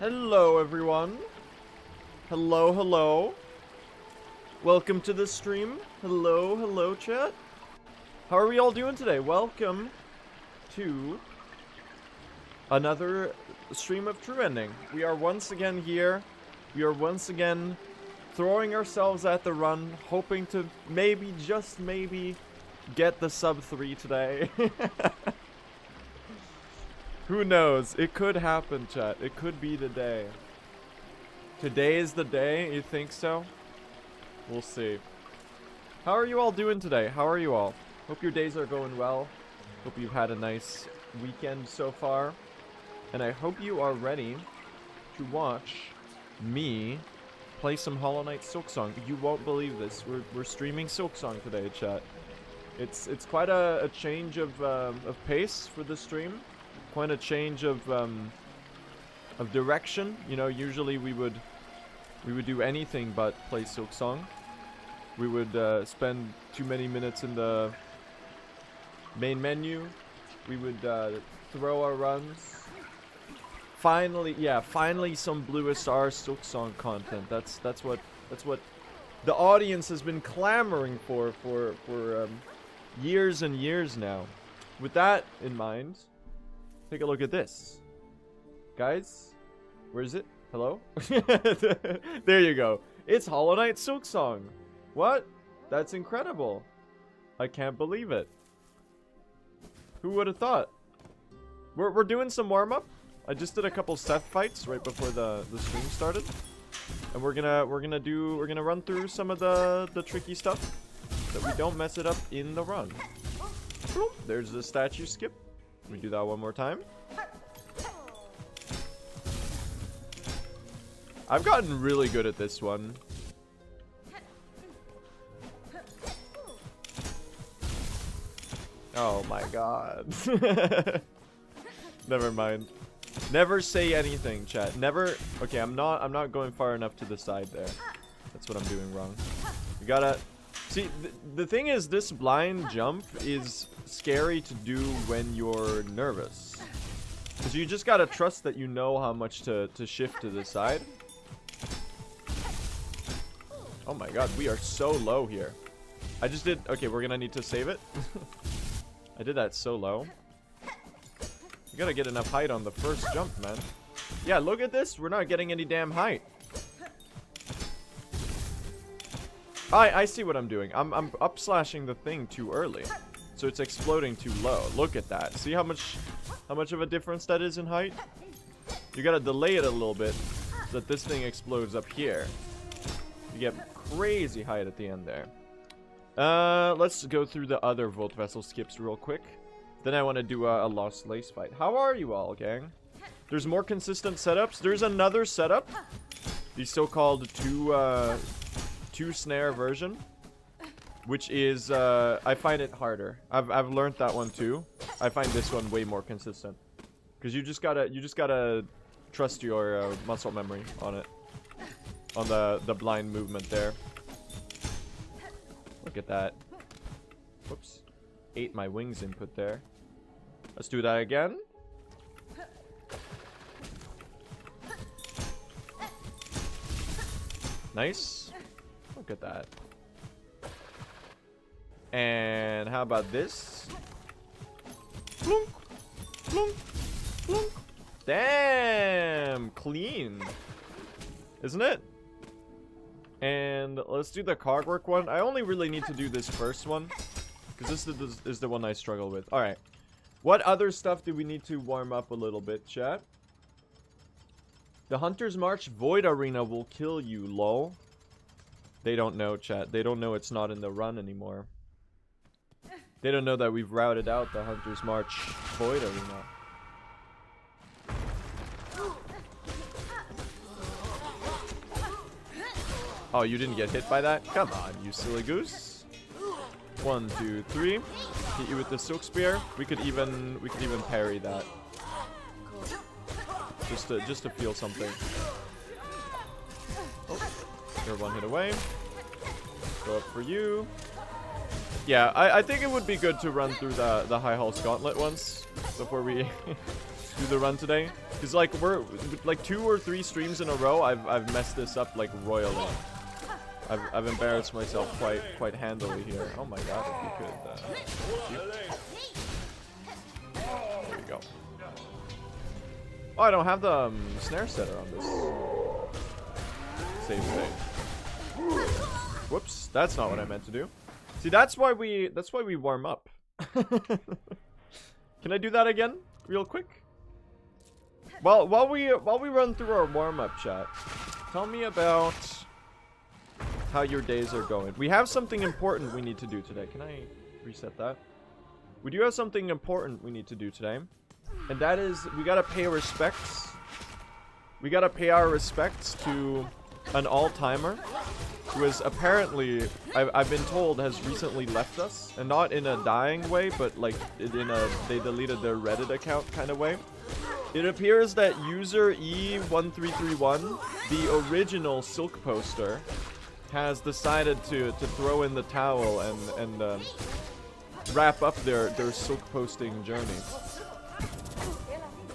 Hello, everyone. Hello, hello. Welcome to the stream. Hello, hello, chat. How are we all doing today? Welcome to another stream of True Ending. We are once again here. We are once again throwing ourselves at the run, hoping to maybe, just maybe, get the sub 3 today. Who knows? It could happen, chat. It could be the day. Today is the day? You think so? We'll see. How are you all doing today? How are you all? Hope your days are going well. Hope you've had a nice weekend so far. And I hope you are ready to watch me play some Hollow Knight Silksong. You won't believe this. We're streaming Silksong today, chat. It's quite a change of pace for the stream. Quite a change of direction. You know, usually we would do anything but play Silksong. We would spend too many minutes in the main menu. We would throw our runs. Finally, yeah, finally some Blue SR Silksong content. That's what the audience has been clamoring for years and years now. With that in mind, take a look at this. Guys, where is it? Hello? There you go. It's Hollow Knight Silksong. What? That's incredible. I can't believe it. Who would have thought? We're doing some warm-up. I just did a couple set fights right before the stream started. And we're gonna run through some of the tricky stuff so that we don't mess it up in the run. There's the statue skip. Let me do that one more time. I've gotten really good at this one. Oh my god. Never mind. Never say anything, chat. Never. Okay, I'm not going far enough to the side there. That's what I'm doing wrong. You gotta see, the thing is, this blind jump is scary to do when you're nervous, because you just gotta trust that you know how much to shift to the side. Oh my god, we are so low here. I just did. Okay, we're gonna need to save it. I did that so low. You gotta get enough height on the first jump, man. Yeah, look at this. We're not getting any damn height. I see what I'm doing. I'm up slashing the thing too early, so it's exploding too low. Look at that. See how much of a difference that is in height? You gotta delay it a little bit so that this thing explodes up here. You get crazy height at the end there. Let's go through the other Volt Vessel skips real quick. Then I want to do a Lost Lace fight. How are you all, gang? There's more consistent setups. There's another setup. The so-called two snare version, which is I find it harder. I've learned that one too. I find this one way more consistent, because you just gotta trust your muscle memory on it, on the blind movement there. Look at that. Whoops. Ate my wings input there. Let's do that again. Nice. Look at that. And how about this? Plunk, plunk, plunk. Damn, clean, isn't it? And let's do the cogwork one. I only really need to do this first one, because this is the one I struggle with. Alright. What other stuff do we need to warm up a little bit, chat? The Hunter's March Void Arena will kill you, lol. They don't know, chat. They don't know it's not in the run anymore. They don't know that we've routed out the Hunter's March Void Arena. Oh, you didn't get hit by that? Come on, you silly goose. 1, 2, 3. Hit you with the Silk Spear. We could even parry that. Just to feel something. Oh, you're one hit away. Go up for you. Yeah, I think it would be good to run through the High Halls Gauntlet once before we do the run today. Cause like we're like 2 or 3 streams in a row, I've messed this up like royally. I've embarrassed myself quite handily here. Oh my god, if you could. There you go. Oh, I don't have the snare setter on this save state. Whoops, that's not what I meant to do. See, that's why we warm up. Can I do that again, real quick? Well, while we run through our warm up chat, tell me about how your days are going. We have something important we need to do today. Can I reset that? We do have something important we need to do today. And that is, we gotta pay respects. We gotta pay our respects to an all-timer who is apparently, I've been told, has recently left us. And not in a dying way, but like in a, they deleted their Reddit account kind of way. It appears that user E1331, the original Silk poster, has decided to throw in the towel and wrap up their Silk posting journey.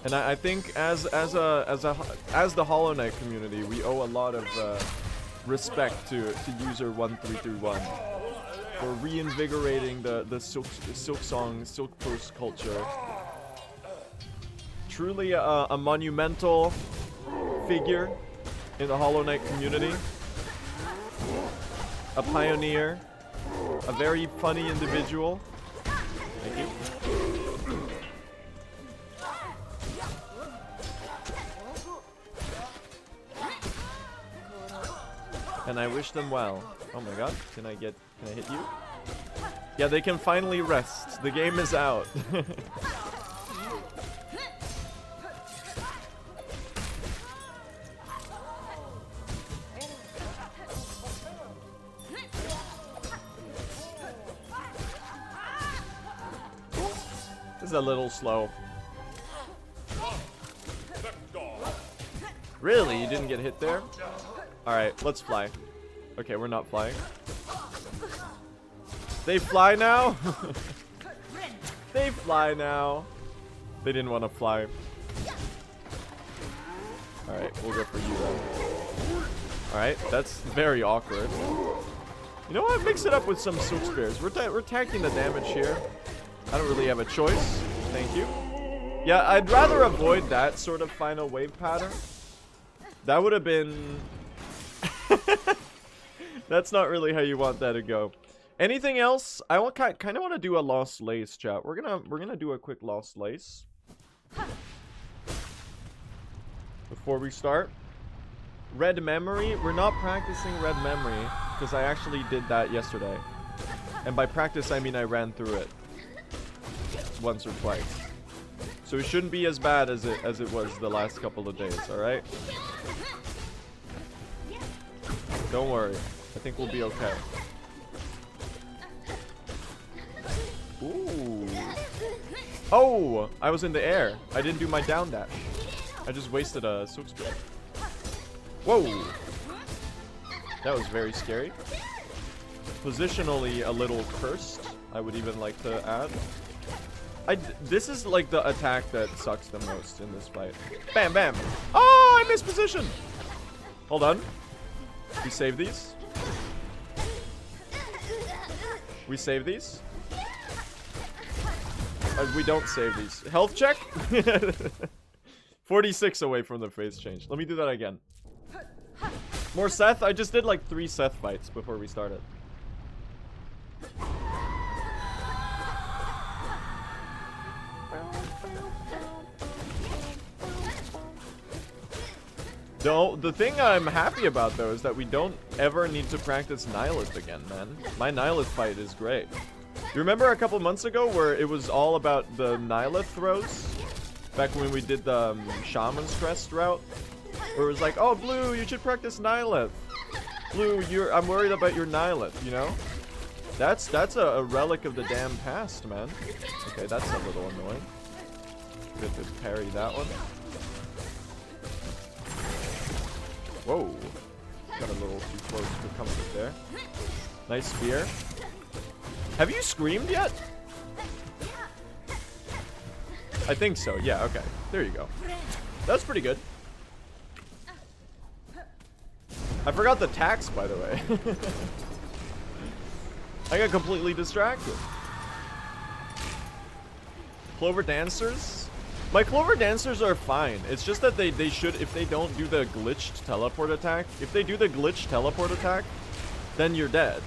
And I think as the Hollow Knight community, we owe a lot of respect to user 1331 for reinvigorating the Silksong Silk post culture. Truly a monumental figure in the Hollow Knight community. A pioneer. A very funny individual. Thank you. And I wish them well. Oh my god, can I hit you? Yeah, they can finally rest. The game is out. This is a little slow. Really? You didn't get hit there? Alright, let's fly. Okay, we're not flying. They fly now? They fly now. They didn't want to fly. Alright, we'll go for you then. Alright, that's very awkward. You know what? Mix it up with some Silk Spears. We're tanking the damage here. I don't really have a choice. Thank you. Yeah, I'd rather avoid that sort of final wave pattern. That would have been... That's not really how you want that to go. Anything else? I kind of want to do a Lost Lace, chat. We're gonna do a quick Lost Lace before we start. Red Memory. We're not practicing Red Memory because I actually did that yesterday. And by practice, I mean I ran through it once or twice. So it shouldn't be as bad as it was the last couple of days, alright? Don't worry. I think we'll be okay. Ooh. Oh! I was in the air. I didn't do my down dash. I just wasted a Silk Spear. Whoa! That was very scary. Positionally a little cursed, I would even like to add. This is like the attack that sucks the most in this fight. Bam, bam. Oh, I missed position. Hold on. We save these. We save these. We don't save these. Health check? 46 away from the phase change. Let me do that again. More Seth? I just did like 3 Seth fights before we started. No, the thing I'm happy about though is that we don't ever need to practice Nihilith again, man. My Nihilith fight is great. You remember a couple months ago where it was all about the Nihilith throws? Back when we did the Shaman's Crest route? Where it was like, oh, Blue, you should practice Nihilith. Blue, I'm worried about your Nihilith, you know? That's a relic of the damn past, man. Okay, that's a little annoying. Good to parry that one. Whoa. Got a little too close for comfort there. Nice spear. Have you screamed yet? I think so. Yeah, okay. There you go. That's pretty good. I forgot the tax, by the way. I got completely distracted. Clover Dancers? My Clover Dancers are fine. It's just that they should, if they don't do the glitched teleport attack, if they do the glitched teleport attack, then you're dead.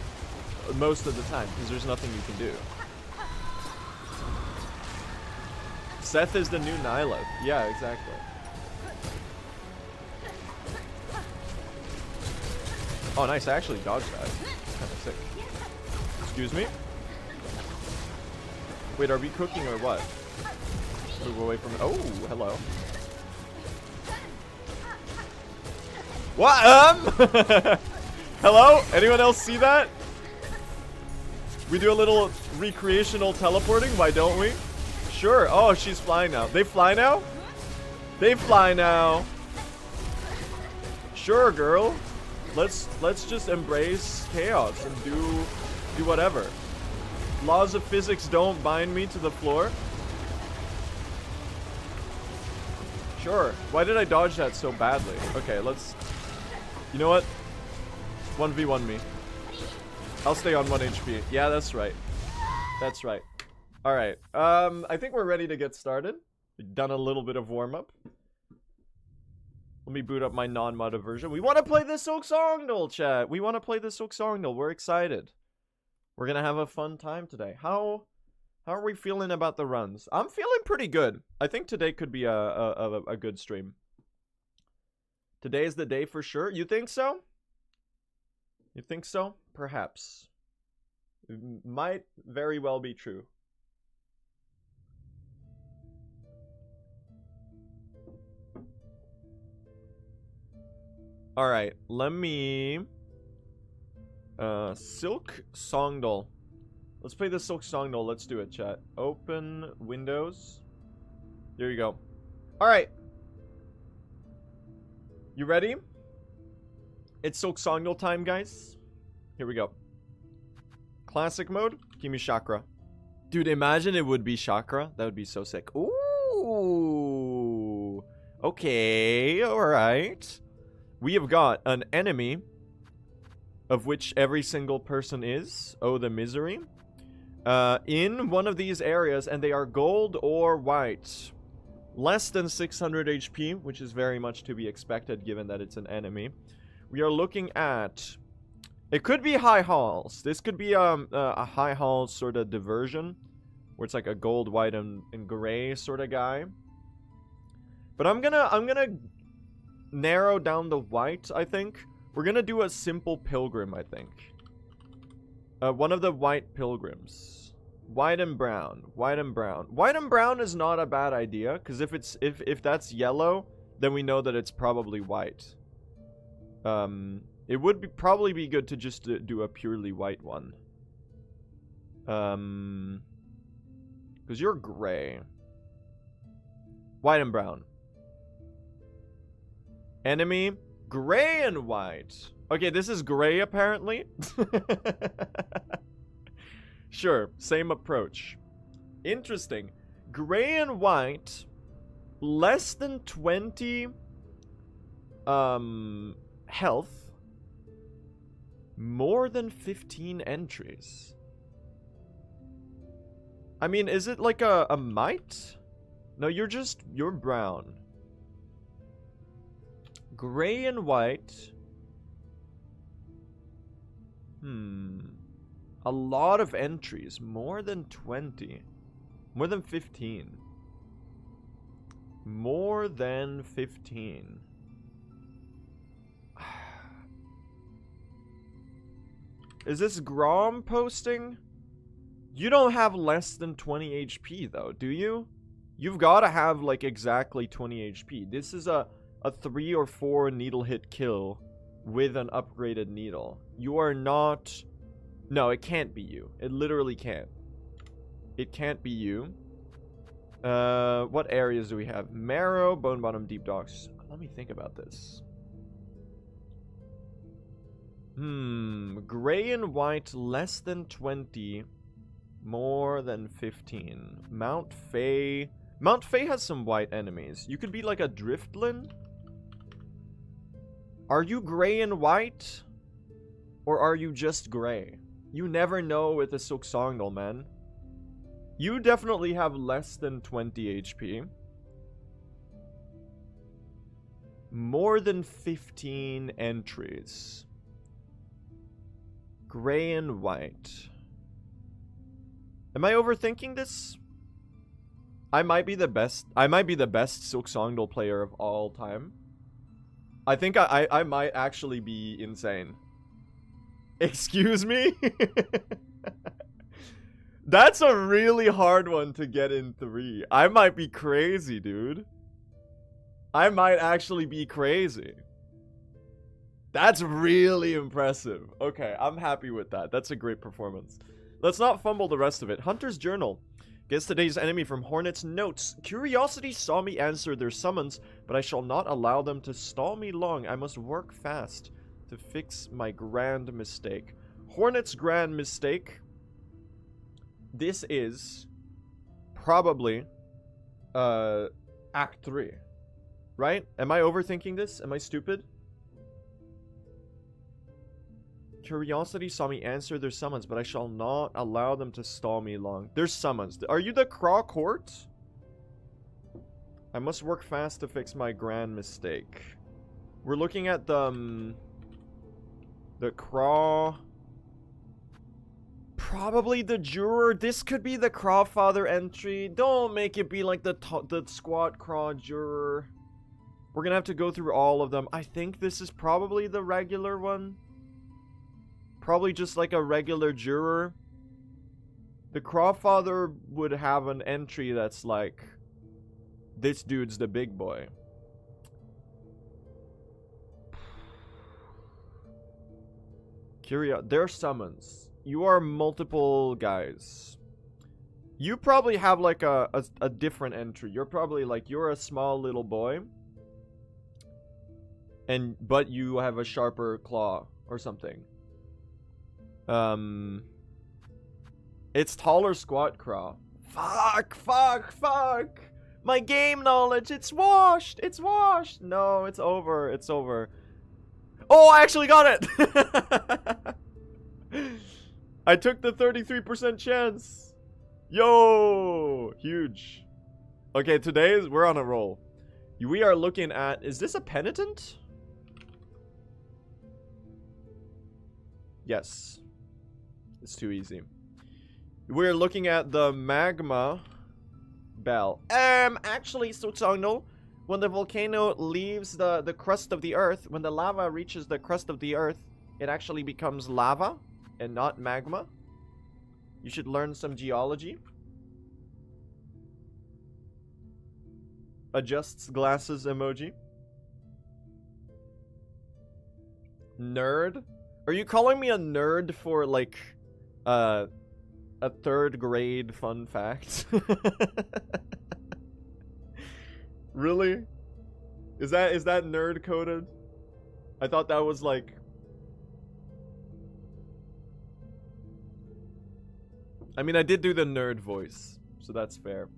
Most of the time, because there's nothing you can do. Seth is the new Nihilith. Yeah, exactly. Oh, nice. I actually dodged that. That's kind of sick. Excuse me? Wait, are we cooking or what? Move away from it. Oh, hello. What? Hello? Anyone else see that? We do a little recreational teleporting. Why don't we? Sure. Oh, she's flying now. They fly now? They fly now. Sure, girl. Let's just embrace chaos and do whatever. Laws of physics don't bind me to the floor. Sure. Why did I dodge that so badly? Okay, let's... You know what? 1v1 me. I'll stay on 1 HP. Yeah, that's right. That's right. Alright. I think we're ready to get started. We've done a little bit of warm-up. Let me boot up my non-modded version. We want to play the Silksongdle, chat. We want to play the Silksongdle. We're excited. We're gonna have a fun time today. How are we feeling about the runs? I'm feeling pretty good. I think today could be a good stream. Today is the day for sure. You think so? You think so? Perhaps. It might very well be true. Alright, let me... Silksongdle. Let's play the Silksongdle. Let's do it, chat. Open Windows. There you go. Alright. You ready? It's Silksongdle time, guys. Here we go. Classic mode. Give me Chakra. Dude, imagine it would be Chakra. That would be so sick. Ooh. Okay, alright. We have got an enemy, of which every single person is. Oh, the misery. In one of these areas, and they are gold or white. Less than 600 HP, which is very much to be expected given that it's an enemy. We are looking at... It could be high halls. This could be a high hall sort of diversion, where it's like a gold, white, and gray sort of guy. But I'm gonna narrow down the white, I think. We're gonna do a simple pilgrim, I think. One of the white pilgrims. White and brown. White and brown. White and brown is not a bad idea, because if that's yellow, then we know that it's probably white. It would probably be good to just do a purely white one. Because you're gray. White and brown. Enemy, gray and white. Okay, this is gray apparently. Sure, same approach. Interesting. Gray and white, less than 20 health, more than 15 entries. I mean, is it like a might? No, you're brown. Gray and white. A lot of entries. More than 20. More than 15. More than 15. Is this Grom posting? You don't have less than 20 HP though, do you? You've got to have like exactly 20 HP. This is a 3 or 4 needle hit kill with an upgraded needle. You are not... No, it can't be you. It literally can't. It can't be you. What areas do we have? Marrow, Bone Bottom, Deep Docks. Let me think about this. Gray and white, less than 20. More than 15. Mount Fay. Mount Fei has some white enemies. You could be like a Driftlin. Are you gray and white? Or are you just gray? You never know with a Silksongdle, man. You definitely have less than 20 HP. More than 15 entries. Gray and white. Am I overthinking this? I might be the best Silksongdle player of all time. I think I might actually be insane. Excuse me? That's a really hard one to get in 3. I might be crazy, dude. I might actually be crazy. That's really impressive. Okay, I'm happy with that. That's a great performance. Let's not fumble the rest of it. Hunter's Journal. Guess today's enemy from Hornet's Notes. Curiosity saw me answer their summons, but I shall not allow them to stall me long. I must work fast to fix my grand mistake. Hornet's grand mistake. This is probably Act 3. Right? Am I overthinking this? Am I stupid? Curiosity saw me answer their summons, but I shall not allow them to stall me long. There's summons. Are you the Craw Court? I must work fast to fix my grand mistake. We're looking at the Craw... Probably the Juror. This could be the Crawfather entry. Don't make it be like the Squat Craw Juror. We're gonna have to go through all of them. I think this is probably the regular one. Probably just like a regular Juror. The Crawfather would have an entry that's like, this dude's the big boy. Their summons. You are multiple guys. You probably have like a different entry. You're probably like, you're a small little boy. But you have a sharper claw or something. It's taller Squat Craw. Fuck. My game knowledge, it's washed. No, it's over. Oh, I actually got it. I took the 33% chance. Yo, huge. Okay, we're on a roll. We are looking at, is this a penitent? Yes. It's too easy. We're looking at the Magma Bell. Actually, Silksongdle, when the volcano leaves the crust of the earth, when the lava reaches the crust of the earth, it actually becomes lava and not magma. You should learn some geology. Adjusts glasses emoji. Nerd? Are you calling me a nerd for like a 3rd grade fun fact? Really? Is that nerd coded? I thought that was like, I mean, I did do the nerd voice, so that's fair.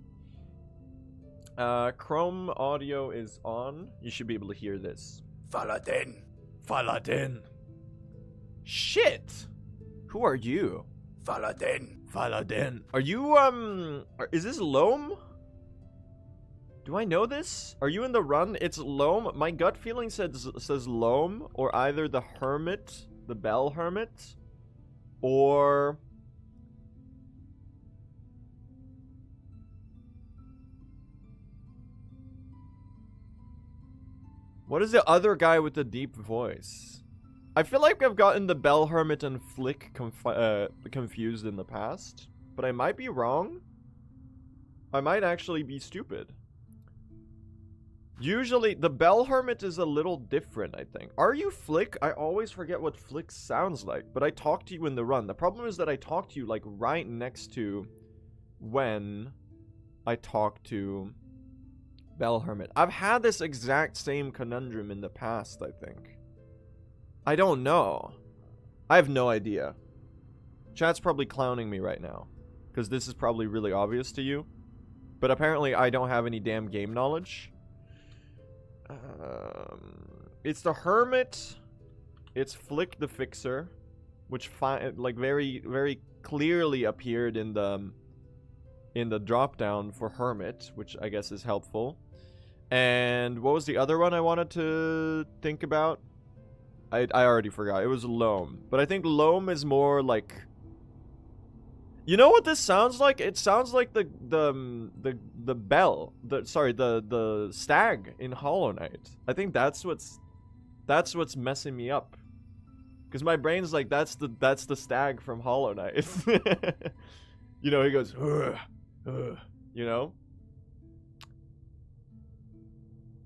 Chrome audio is on. You should be able to hear this. Faladin. Shit! Who are you? Faladin. Are you, is this Loam? Do I know this? Are you in the run? It's Loam. My gut feeling says Loam, or either the Hermit, the Bell Hermit, or... What is the other guy with the deep voice? I feel like I've gotten the Bell Hermit and Flick confused in the past, but I might be wrong. I might actually be stupid. Usually, the Bell Hermit is a little different, I think. Are you Flick? I always forget what Flick sounds like, but I talk to you in the run. The problem is that I talk to you, like, right next to when I talk to Bell Hermit. I've had this exact same conundrum in the past, I think. I don't know. I have no idea. Chat's probably clowning me right now, because this is probably really obvious to you. But apparently I don't have any damn game knowledge. It's the Hermit. It's Flick the Fixer, which like very clearly appeared in the drop down for Hermit, which I guess is helpful. And what was the other one I wanted to think about? I already forgot. It was Loam. But I think Loam is more like... You know what this sounds like? It sounds like the bell. The stag in Hollow Knight. I think that's what's messing me up. Because my brain's like, that's the stag from Hollow Knight. You know, he goes, you know?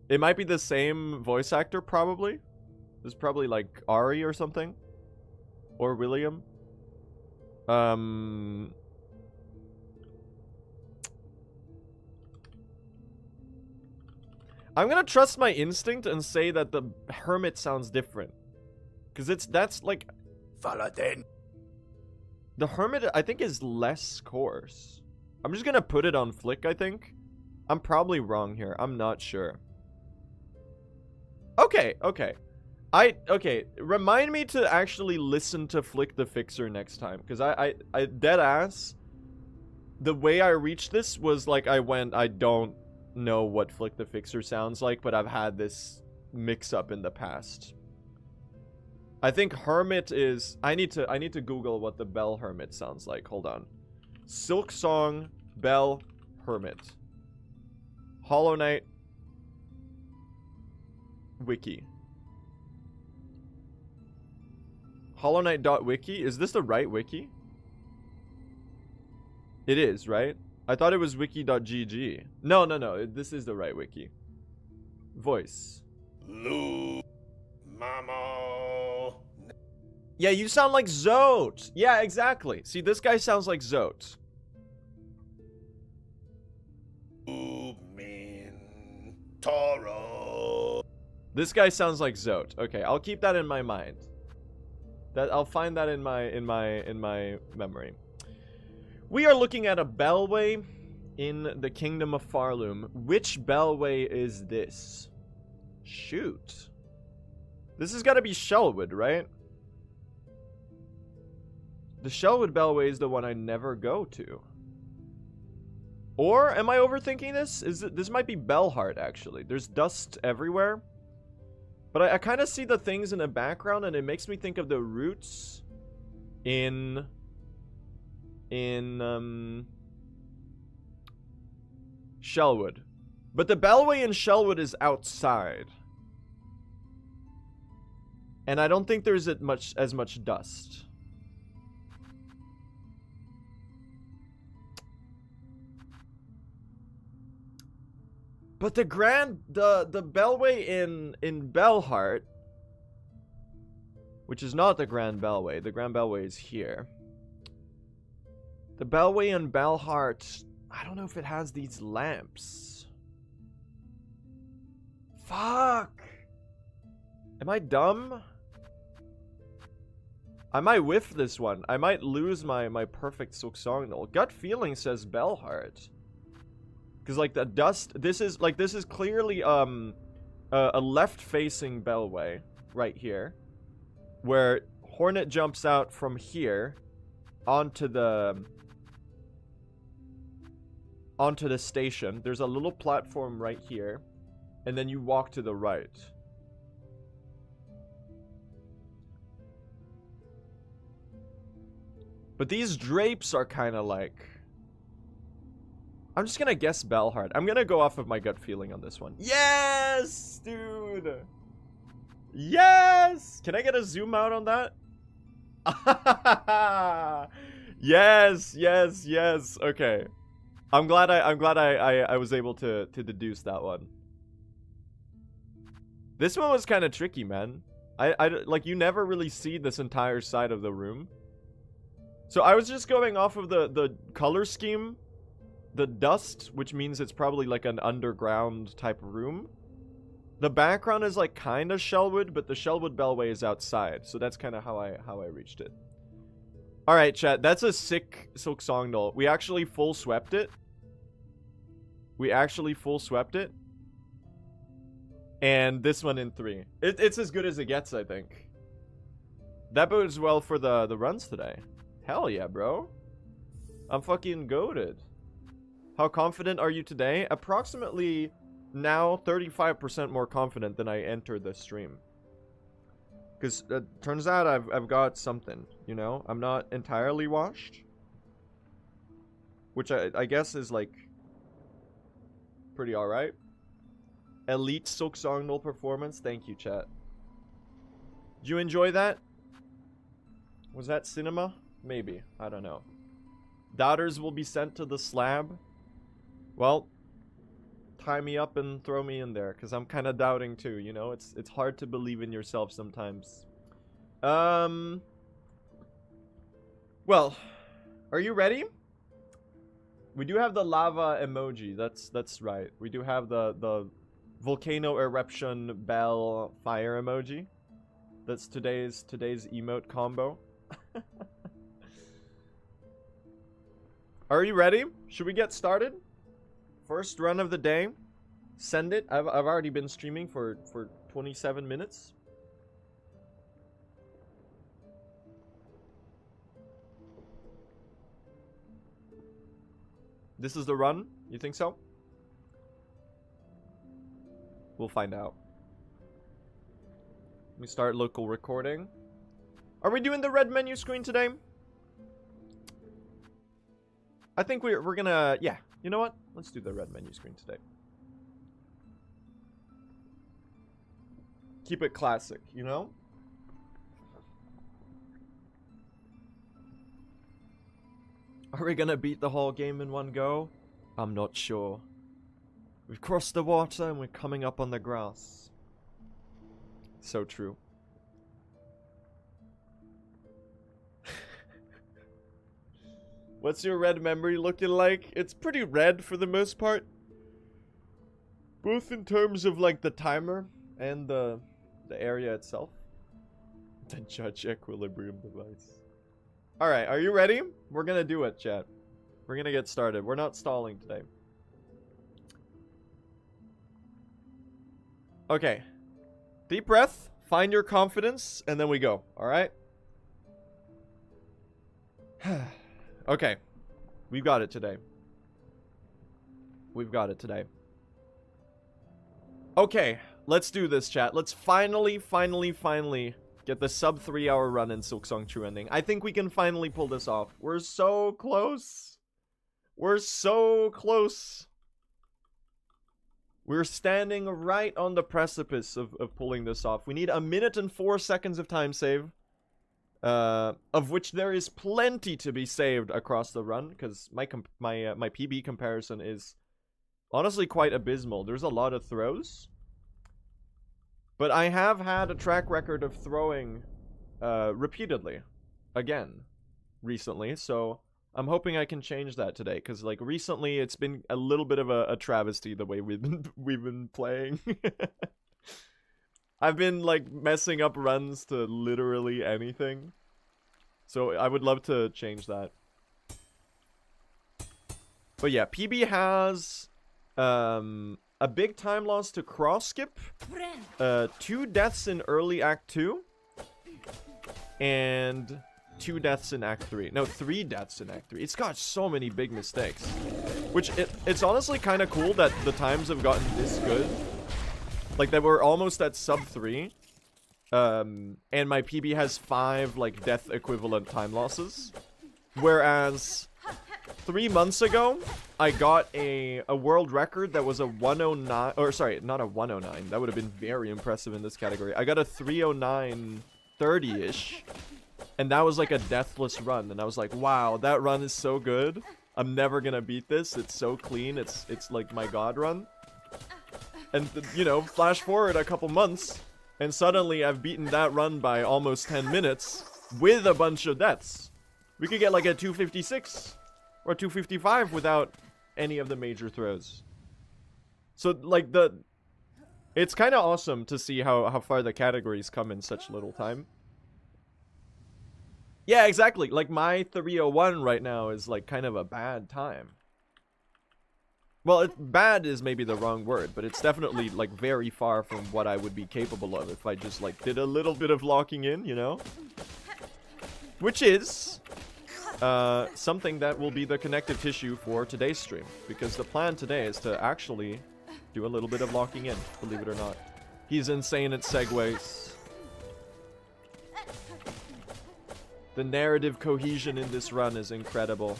It might be the same voice actor, probably. It's probably like Ari or something. Or William. I'm gonna trust my instinct and say that the Hermit sounds different. Because that's like... Faladin. The Hermit, I think, is less coarse. I'm just gonna put it on Flick, I think. I'm probably wrong here. I'm not sure. Okay. Okay, remind me to actually listen to Flick the Fixer next time. Because I dead ass, the way I reached this was like I don't know what Flick the Fixer sounds like, but I've had this mix-up in the past. I think Hermit is... I need to Google what the Bell Hermit sounds like. Hold on. Silksong Bell Hermit. Hollow Knight Wiki. HollowKnight.wiki? Is this the right wiki? It is, right? I thought it was wiki.gg. No. This is the right wiki. Voice. Lou. Mamo. Yeah, you sound like Zote. Yeah, exactly. See, this guy sounds like Zote. Min Toro. This guy sounds like Zote. Okay, I'll keep that in my mind. I'll find that in my memory. We are looking at a bellway in the Kingdom of Farloom. Which bellway is this? Shoot. This has got to be Shellwood, right? The Shellwood bellway is the one I never go to. Or am I overthinking this? This might be Bellheart, actually. There's dust everywhere. But I kind of see the things in the background, and it makes me think of the roots in Shellwood. But the bellway in Shellwood is outside. And I don't think there's as much dust. But the bellway in Bellheart, which is not the Grand Bellway. The Grand Bellway is here. The bellway in Bellheart, I don't know if it has these lamps. Fuck. Am I dumb? I might whiff this one. I might lose my perfect Silksongdle. Gut feeling says Bellheart. Because, like, the dust... This is clearly, a left-facing bellway right here. Where Hornet jumps out from here onto the station. There's a little platform right here. And then you walk to the right. But these drapes are kind of like... I'm just gonna guess Bellheart. I'm gonna go off of my gut feeling on this one. Yes, dude. Yes. Can I get a zoom out on that? Yes. Okay. I'm glad I was able to deduce that one. This one was kind of tricky, man. I like, you never really see this entire side of the room. So I was just going off of the color scheme. The dust, which means it's probably like an underground type room. The background is like kind of Shellwood, but the Shellwood bellway is outside. So that's kind of how I reached it. All right, chat. That's a sick Silksongdle. We actually full swept it. We actually full swept it. And this one in 3. It's as good as it gets, I think. That bodes well for the runs today. Hell yeah, bro. I'm fucking goated. How confident are you today? Approximately now 35% more confident than I entered the stream. Because it turns out I've got something, you know? I'm not entirely washed. Which I guess is like pretty alright. Elite Silksongdle performance. Thank you, chat. Did you enjoy that? Was that cinema? Maybe. I don't know. Doubters will be sent to the slab. Well, tie me up and throw me in there, because I'm kind of doubting too, you know? It's hard to believe in yourself sometimes. Well, are you ready? We do have the lava emoji. That's right. We do have the volcano eruption bell fire emoji. That's today's emote combo. Are you ready? Should we get started? First run of the day. Send it. I've already been streaming for 27 minutes. This is the run? You think so? We'll find out. We start local recording. Are we doing the red menu screen today? I think we're gonna, yeah. You know what? Let's do the red menu screen today. Keep it classic, you know? Are we gonna beat the whole game in one go? I'm not sure. We've crossed the water and we're coming up on the grass. So true. What's your red memory looking like? It's pretty red for the most part. Both in terms of like the timer and the area itself. The judge equilibrium device. Alright, are you ready? We're gonna do it, chat. We're gonna get started. We're not stalling today. Okay. Deep breath. Find your confidence. And then we go. Alright? Okay. We've got it today. We've got it today. Okay. Let's do this, chat. Let's finally get the sub 3 hour run in Silksong True Ending. I think we can finally pull this off. We're so close. We're so close. We're standing right on the precipice of pulling this off. We need 1 minute and 4 seconds of time save. Of which there is plenty to be saved across the run, because my PB comparison is honestly quite abysmal. There's a lot of throws, but I have had a track record of throwing repeatedly again recently, so I'm hoping I can change that today, because like recently it's been a little bit of a travesty the way we've been playing. I've been like messing up runs to literally anything. So I would love to change that. But yeah, PB has a big time loss to cross skip, 2 deaths in early Act 2, and 2 deaths in Act 3. No, 3 deaths in Act 3. It's got so many big mistakes. Which, it's honestly kind of cool that the times have gotten this good. Like, that we're almost at sub 3. And my PB has 5, like, death equivalent time losses. Whereas 3 months ago, I got a world record that was a 109, or sorry, not a 109. That would have been very impressive in this category. I got a 309.30-ish. And that was like a deathless run. And I was like, wow, that run is so good. I'm never gonna beat this. It's so clean. It's like my god run. And, you know, flash forward a couple months, and suddenly I've beaten that run by almost 10 minutes with a bunch of deaths. We could get like a 256 or 255 without any of the major throws. So, like, it's kind of awesome to see how far the categories come in such little time. Yeah, exactly. Like, my 301 right now is, like, kind of a bad time. Well, bad is maybe the wrong word, but it's definitely, like, very far from what I would be capable of if I just, like, did a little bit of locking in, you know? Which is something that will be the connective tissue for today's stream. Because the plan today is to actually do a little bit of locking in, believe it or not. He's insane at segues. The narrative cohesion in this run is incredible.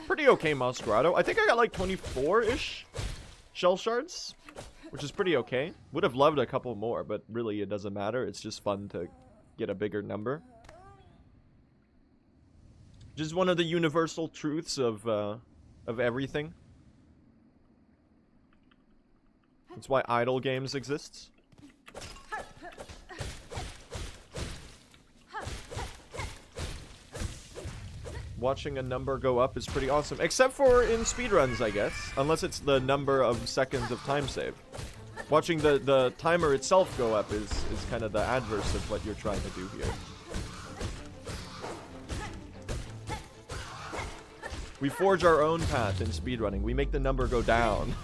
Pretty okay, Masquerado. I think I got like 24-ish shell shards, which is pretty okay. Would have loved a couple more, but really it doesn't matter. It's just fun to get a bigger number. Just one of the universal truths of everything. That's why idle games exist. Watching a number go up is pretty awesome. Except for in speedruns, I guess. Unless it's the number of seconds of time save. Watching the timer itself go up is kind of the adverse of what you're trying to do here. We forge our own path in speedrunning. We make the number go down.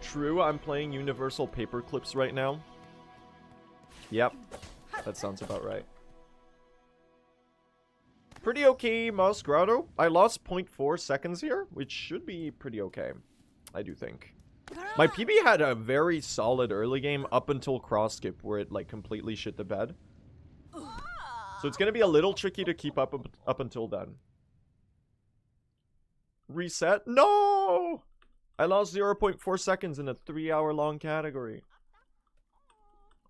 True, I'm playing Universal Paperclips right now. Yep. That sounds about right. Pretty okay, Mouse Grotto. I lost 0.4 seconds here, which should be pretty okay. I do think. My PB had a very solid early game up until cross skip, where it like completely shit the bed. So it's gonna be a little tricky to keep up until then. Reset? No! I lost 0.4 seconds in a 3-hour-long category.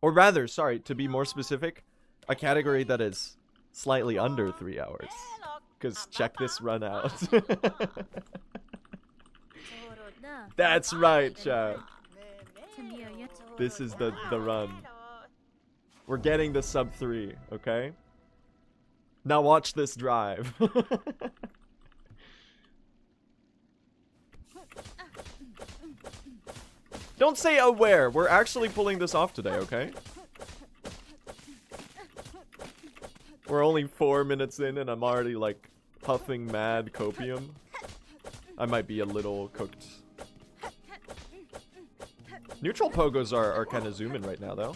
Or rather, sorry, to be more specific, a category that is slightly under 3 hours. Because check this run out. That's right, chat. This is the run. We're getting the sub 3, okay? Now watch this drive. Don't say aware. We're actually pulling this off today, okay? We're only 4 minutes in and I'm already like puffing mad copium. I might be a little cooked. Neutral pogos are kind of zooming right now though.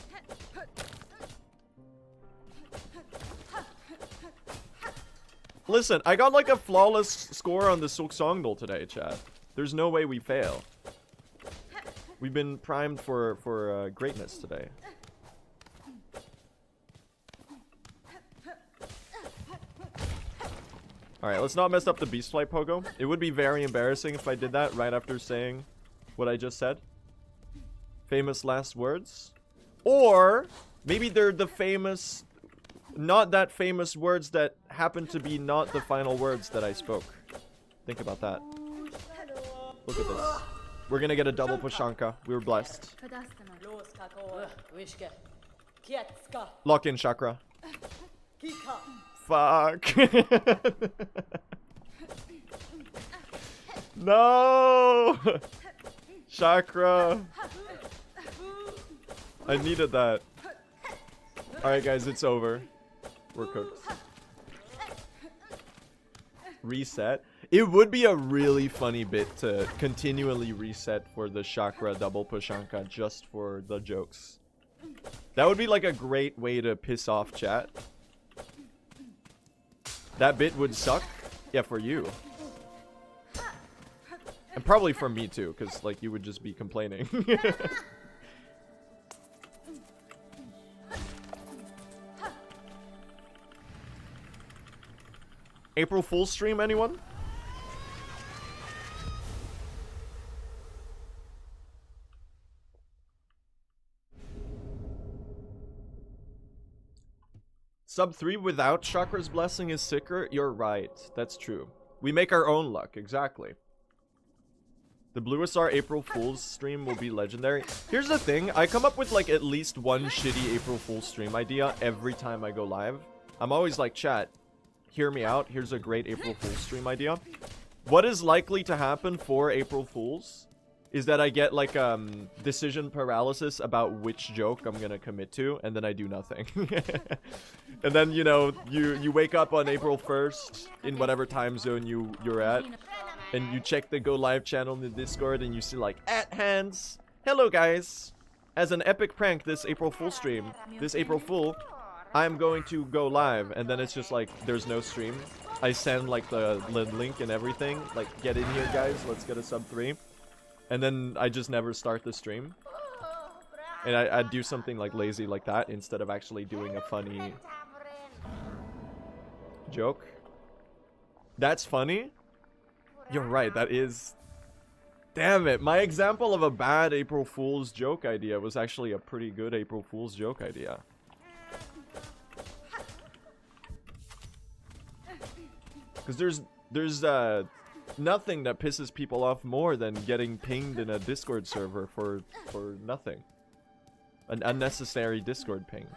Listen, I got like a flawless score on the Silksongdle today, chat. There's no way we fail. We've been primed for greatness today. Alright, let's not mess up the Beast Flight Pogo. It would be very embarrassing if I did that right after saying what I just said. Famous last words. Or, maybe they're the famous, not that famous words that happen to be not the final words that I spoke. Think about that. Look at this. We're gonna get a double Pushanka. We were blessed. Lock in, Chakra. Fuck. No! Chakra. I needed that. Alright guys, it's over. We're cooked. Reset. It would be a really funny bit to continually reset for the Chakra double Pushanka just for the jokes. That would be like a great way to piss off chat. That bit would suck. Yeah, for you. And probably for me too, because like you would just be complaining. April Fool's stream, anyone? Sub 3 without Chakra's blessing is sicker? You're right. That's true. We make our own luck. Exactly. The Bluestar April Fool's stream will be legendary. Here's the thing. I come up with like at least one shitty April Fool's stream idea every time I go live. I'm always like, chat, hear me out. Here's a great April Fool's stream idea. What is likely to happen for April Fools is that I get like decision paralysis about which joke I'm gonna commit to, and then I do nothing. And then, you know, you wake up on April 1st in whatever time zone you're at, and you check the Go Live channel in the Discord, and you see like @hands. Hello guys. As an epic prank this April Fool stream, this April Fool, I'm going to go live, and then it's just like there's no stream. I send like the link and everything, like get in here guys, let's get a sub 3. And then I just never start the stream. And I do something like lazy like that instead of actually doing a funny joke. That's funny? You're right, that is... Damn it, my example of a bad April Fool's joke idea was actually a pretty good April Fool's joke idea. Because there's nothing that pisses people off more than getting pinged in a Discord server for nothing. An unnecessary Discord ping.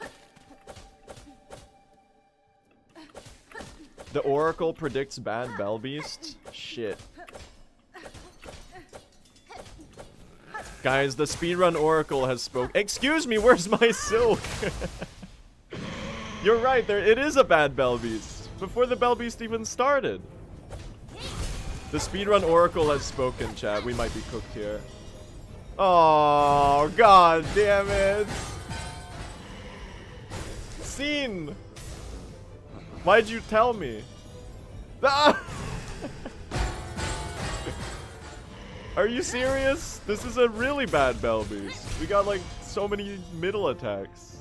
The Oracle predicts bad Bellbeast? Shit. Guys, the Speedrun Oracle has spoke. Excuse me, where's my silk? You're right, it is a bad Bellbeast. Before the Bellbeast even started. The Speedrun Oracle has spoken, chat. We might be cooked here. Oh, god damn it. Scene. Why'd you tell me? Ah! Are you serious? This is a really bad Bellbeast. We got like so many middle attacks.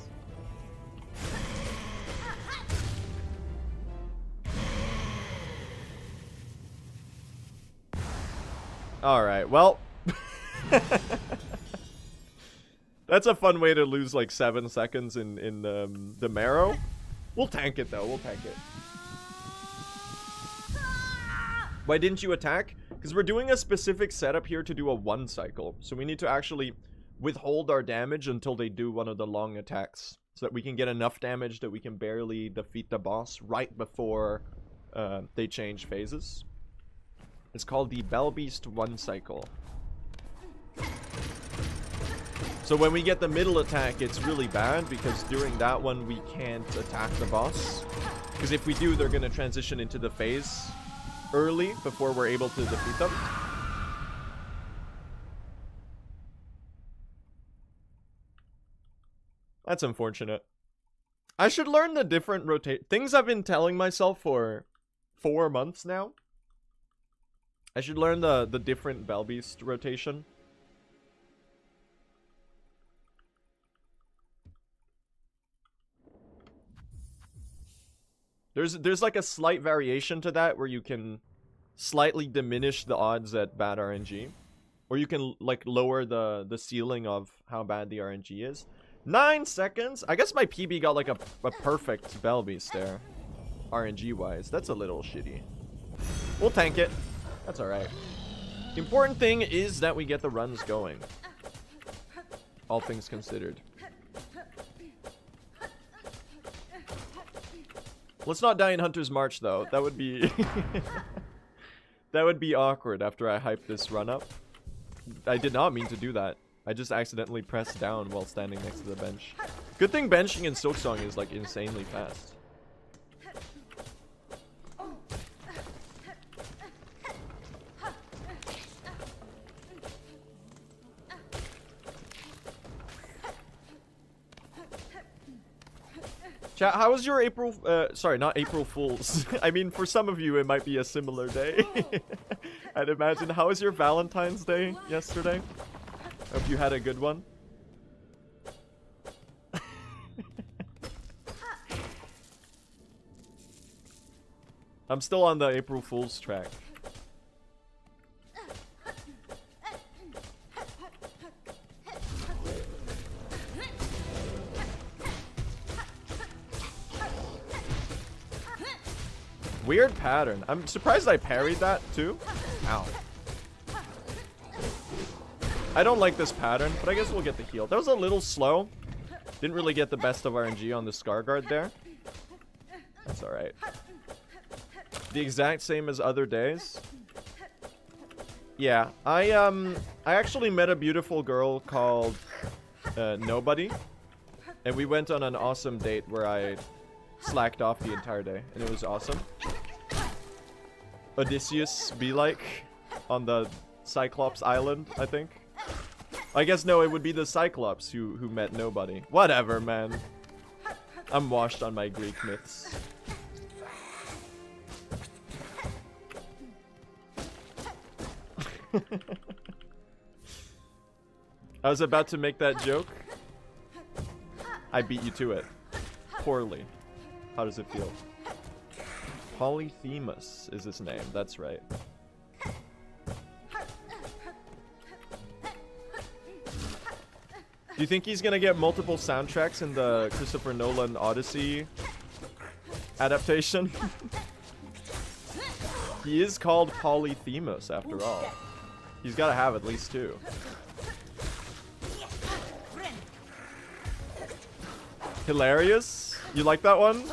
Alright, well. That's a fun way to lose like 7 seconds in the marrow. We'll tank it though, we'll tank it. Why didn't you attack? Because we're doing a specific setup here to do a 1 cycle. So we need to actually withhold our damage until they do one of the long attacks. So that we can get enough damage that we can barely defeat the boss right before they change phases. It's called the Bellbeast 1 cycle. So when we get the middle attack, it's really bad because during that one we can't attack the boss. Because if we do, they're going to transition into the phase early before we're able to defeat them. That's unfortunate. I should learn the different rotate things I've been telling myself for 4 months now. I should learn the different Bellbeast rotation. There's like a slight variation to that where you can slightly diminish the odds at bad RNG. Or you can like lower the ceiling of how bad the RNG is. 9 seconds? I guess my PB got like a perfect Bellbeast there. RNG wise. That's a little shitty. We'll tank it. That's alright. The important thing is that we get the runs going. All things considered. Let's not die in Hunter's March though. That would be... that would be awkward after I hype this run up. I did not mean to do that. I just accidentally pressed down while standing next to the bench. Good thing benching in Silksong is like insanely fast. Chat, how was your April, sorry, not April Fools. I mean, for some of you, it might be a similar day. I'd imagine. How was your Valentine's Day yesterday? Hope you had a good one. I'm still on the April Fool's track. Weird pattern. I'm surprised I parried that too. Ow. I don't like this pattern, but I guess we'll get the heal. That was a little slow. Didn't really get the best of RNG on the Scar Guard there. That's alright. The exact same as other days. Yeah, I actually met a beautiful girl called Nobody, and we went on an awesome date where I slacked off the entire day, and it was awesome. Odysseus be like on the Cyclops Island, I think. I guess no, it would be the Cyclops who met Nobody. Whatever, man. I'm washed on my Greek myths. I was about to make that joke. I beat you to it. Poorly. How does it feel? Polyphemus is his name. That's right. Do you think he's gonna get multiple soundtracks in the Christopher Nolan Odyssey adaptation? He is called Polyphemus after all. He's gotta have at least two. Hilarious? You like that one?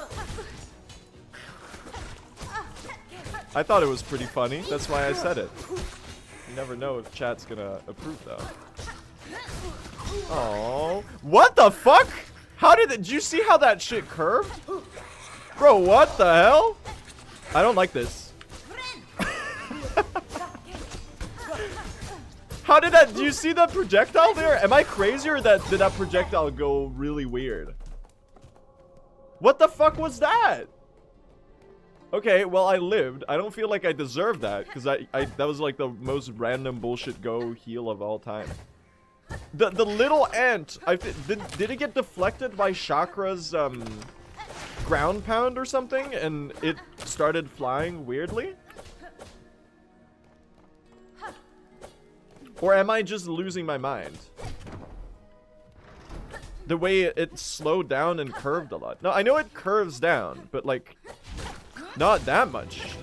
I thought it was pretty funny. That's why I said it. You never know if chat's gonna approve though. Oh, what the fuck? How did you see how that shit curved? Bro, what the hell? I don't like this. How did that, do you see that projectile there? Am I crazy or did that projectile go really weird? What the fuck was that? Okay, well, I lived. I don't feel like I deserved that because that was like the most random bullshit go heal of all time. The little ant, did it get deflected by Chakra's ground pound or something and it started flying weirdly? Or am I just losing my mind? The way it slowed down and curved a lot. No, I know it curves down, but like, not that much.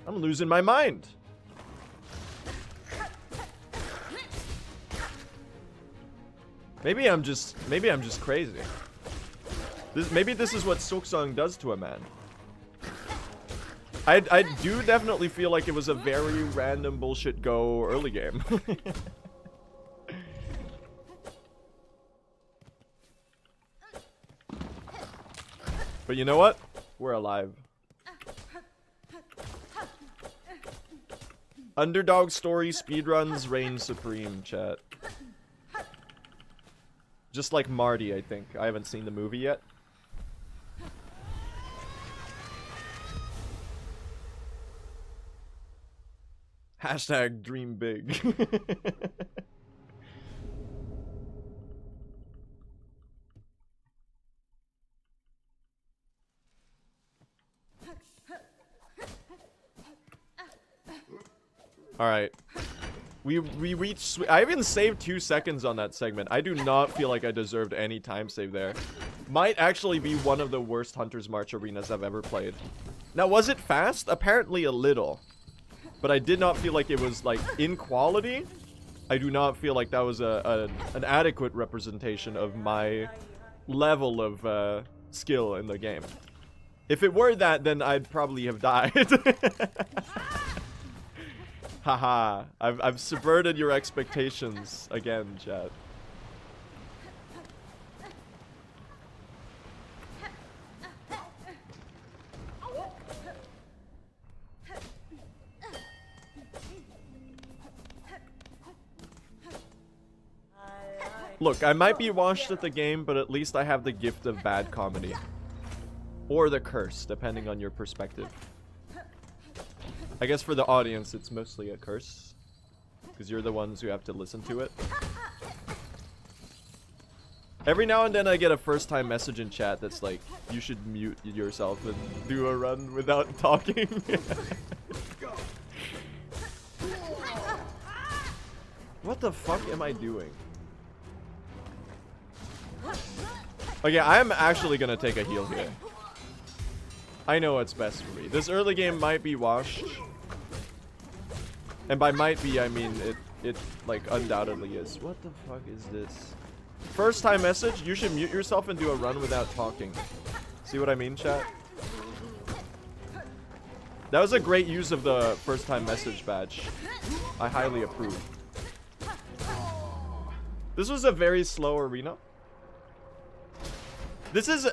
I'm losing my mind. Maybe I'm just crazy. Maybe this is what Silksong does to a man. I do definitely feel like it was a very random bullshit go early game. But you know what? We're alive. Underdog story speedruns reign supreme, chat. Just like Marty, I think. I haven't seen the movie yet. Hashtag dream big. Alright. We reached... I even saved 2 seconds on that segment. I do not feel like I deserved any time save there. Might actually be one of the worst Hunter's March arenas I've ever played. Now, was it fast? Apparently a little. But I did not feel like it was, like, in quality. I do not feel like that was an adequate representation of my level of skill in the game. If it were that, then I'd probably have died. Haha, I've subverted your expectations again, chat. Look, I might be washed at the game, but at least I have the gift of bad comedy. Or the curse, depending on your perspective. I guess for the audience, it's mostly a curse. Because you're the ones who have to listen to it. Every now and then I get a first-time message in chat that's like, you should mute yourself and do a run without talking. What the fuck am I doing? Okay, I'm actually gonna take a heal here. I know what's best for me. This early game might be washed. And by might be, I mean it like undoubtedly is. What the fuck is this? First time message, you should mute yourself and do a run without talking. See what I mean, chat? That was a great use of the first time message badge. I highly approve. This was a very slow arena. This is...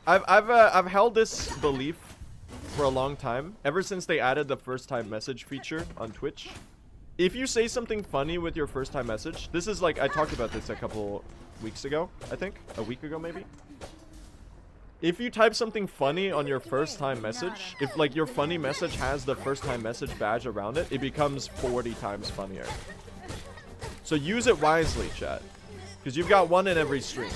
I've held this belief for a long time, ever since they added the first time message feature on Twitch. If you say something funny with your first time message, this is like, I talked about this a couple weeks ago, I think, a week ago maybe. If you type something funny on your first time message, if like your funny message has the first time message badge around it, it becomes 40 times funnier. So use it wisely, chat, because you've got one in every stream.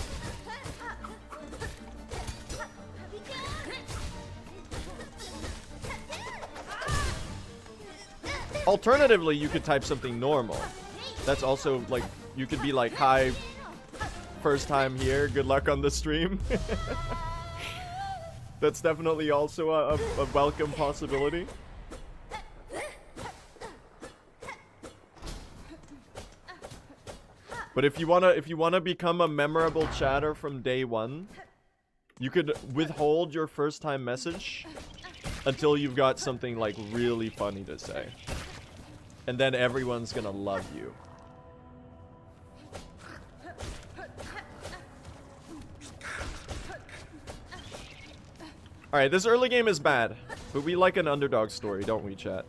Alternatively, you could type something normal. That's also like, you could be like, hi, first time here, good luck on the stream. That's definitely also a welcome possibility. But if you wanna become a memorable chatter from day one, you could withhold your first time message until you've got something like really funny to say. And then everyone's gonna love you. Alright, this early game is bad, but we like an underdog story, don't we, chat?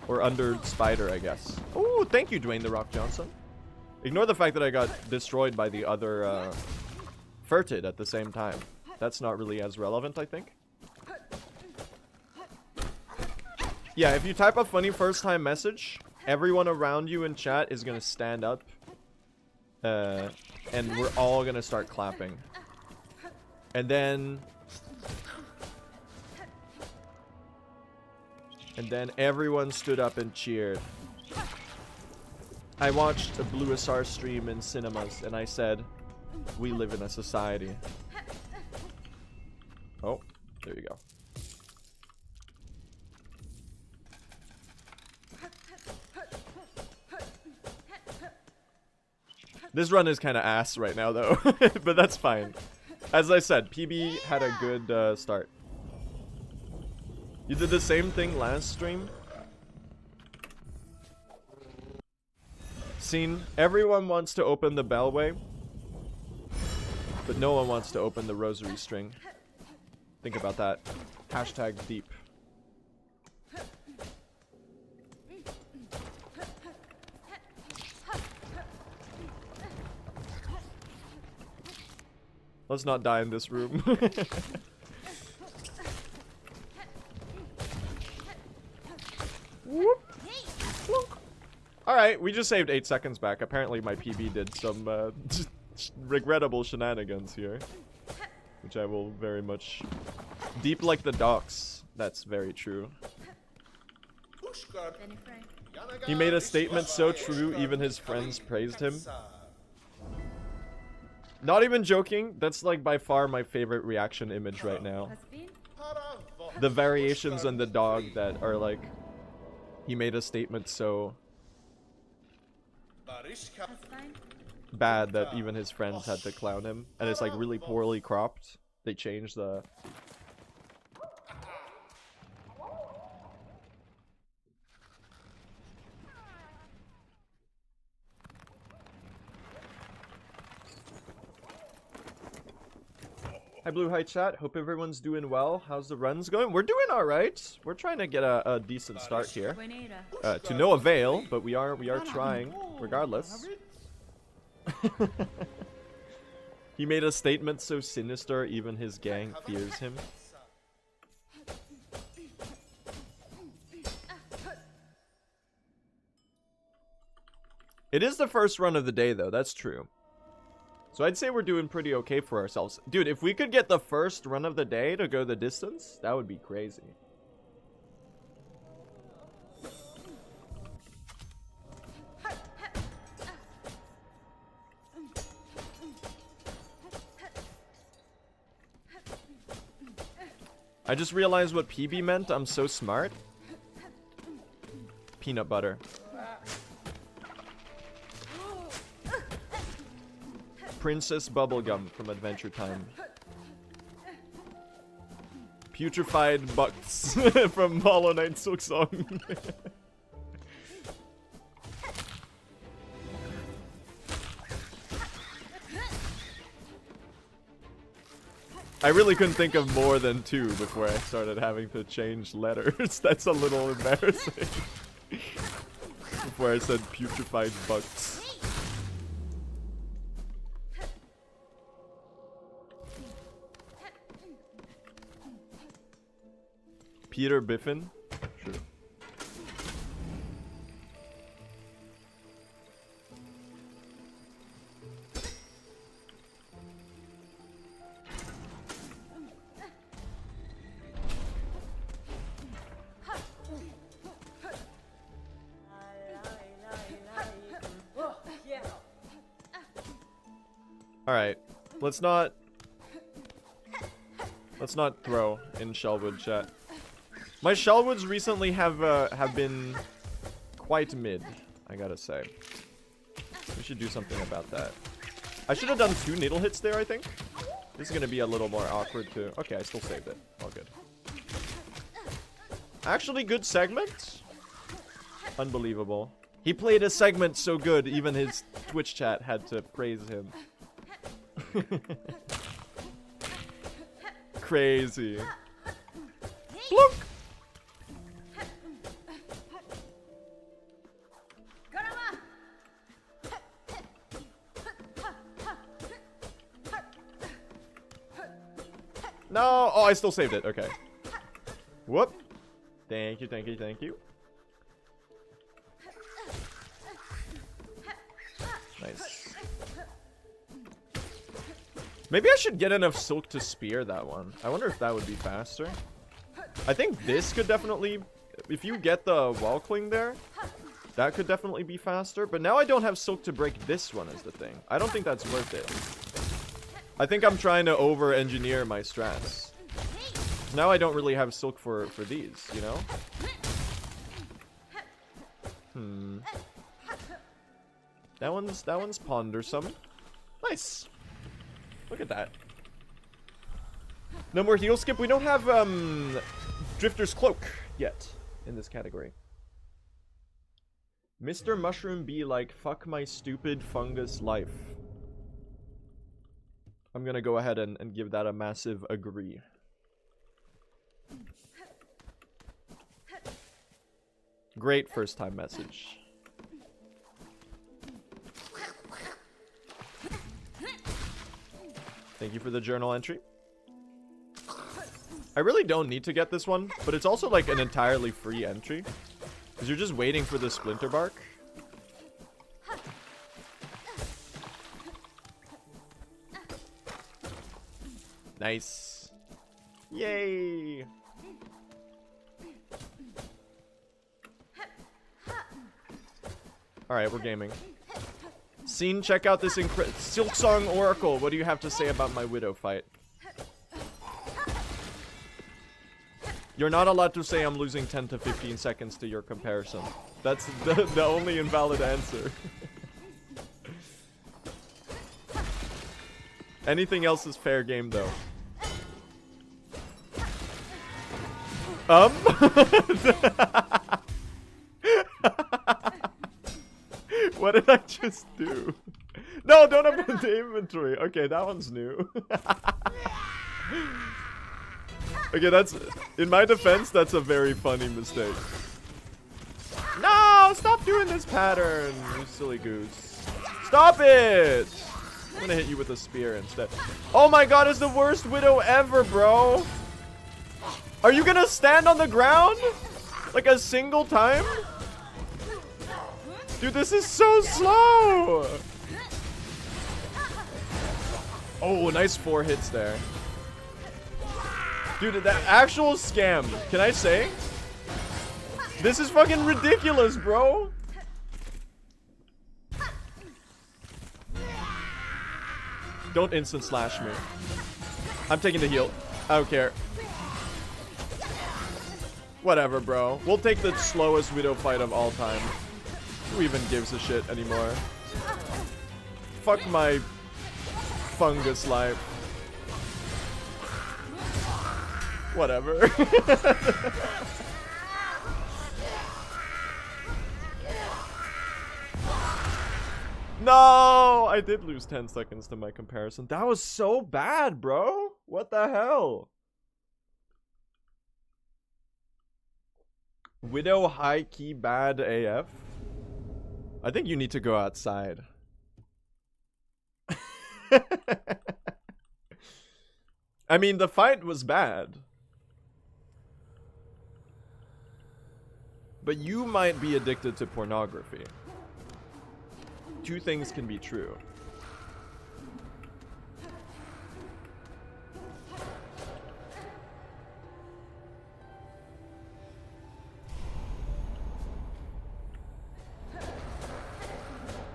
Or under Spider, I guess. Ooh, thank you, Dwayne The Rock Johnson. Ignore the fact that I got destroyed by the other Furted at the same time. That's not really as relevant, I think. Yeah, if you type a funny first time message, everyone around you in chat is gonna stand up. And we're all gonna start clapping. And then everyone stood up and cheered. I watched a Blue SR stream in cinemas and I said, we live in a society. Oh, there you go. This run is kind of ass right now though, but that's fine. As I said, PB had a good start. You did the same thing last stream? Scene, everyone wants to open the bellway, but no one wants to open the rosary string. Think about that. Hashtag deep. Let's not die in this room. Alright, we just saved 8 seconds back. Apparently my PB did some regrettable shenanigans here. Which I will very much... Deep like the docks. That's very true. He made a statement so true, even his friends praised him. Not even joking, that's like by far my favorite reaction image right now. The variations on the dog that are like, he made a statement so bad that even his friends had to clown him. And it's like really poorly cropped. They changed the... Hi Blue, hi chat. Hope everyone's doing well. How's the runs going? We're doing all right. We're trying to get a decent start here. To no avail, but we are trying regardless. He made a statement so sinister even his gang fears him. It is the first run of the day though, that's true. So I'd say we're doing pretty okay for ourselves. Dude, if we could get the first run of the day to go the distance, that would be crazy. I just realized what PB meant. I'm so smart. Peanut butter. Princess Bubblegum from Adventure Time. Putrefied bucks from Hollow Knight Silksong. I really couldn't think of more than 2 before I started having to change letters. That's a little embarrassing. Before I said putrefied bucks. Peter Biffin? Sure. Alright, let's not throw in Shellwood chat. My Shellwoods recently have been quite mid, I gotta say. We should do something about that. I should have done 2 needle hits there, I think. This is gonna be a little more awkward too. Okay, I still saved it. All good. Actually, good segment. Unbelievable. He played a segment so good, even his Twitch chat had to praise him. Crazy. Look. No. Oh, I still saved it. Okay. Whoop. Thank you, thank you, thank you. Nice. Maybe I should get enough silk to spear that one. I wonder if that would be faster. I think this could definitely... If you get the wall cling there, that could definitely be faster. But now I don't have silk to break this one is the thing. I don't think that's worth it. I think I'm trying to over-engineer my strats. Now I don't really have silk for these, you know? That one's pondersome. Nice. Look at that. No more heal skip. We don't have Drifter's Cloak yet in this category. Mr. Mushroom be like, fuck my stupid fungus life. I'm gonna go ahead and give that a massive agree. Great first time message. Thank you for the journal entry. I really don't need to get this one, but it's also like an entirely free entry. Because you're just waiting for the splinter bark. Nice. Yay. Alright, we're gaming. Scene, check out this Silksong Oracle. What do you have to say about my Widow fight? You're not allowed to say I'm losing 10 to 15 seconds to your comparison. That's the only invalid answer. Anything else is fair game, though. What did I just do? No, don't open the inventory. Okay, that one's new. Okay, that's... In my defense, that's a very funny mistake. No! Stop doing this pattern, you silly goose. Stop it! I'm gonna hit you with a spear instead. Oh my god, it's the worst Widow ever, bro! Are you gonna stand on the ground? Like a single time? Dude, this is so slow! Oh, nice 4 hits there. Dude, that actual scam. Can I say? This is fucking ridiculous, bro. Don't instant slash me. I'm taking the heal. I don't care. Whatever, bro. We'll take the slowest Widow fight of all time. Who even gives a shit anymore? Fuck my fungus life. Whatever. No, I did lose 10 seconds to my comparison. That was so bad, bro. What the hell? Widow high key bad AF. I think you need to go outside. I mean, the fight was bad. But you might be addicted to pornography. Two things can be true.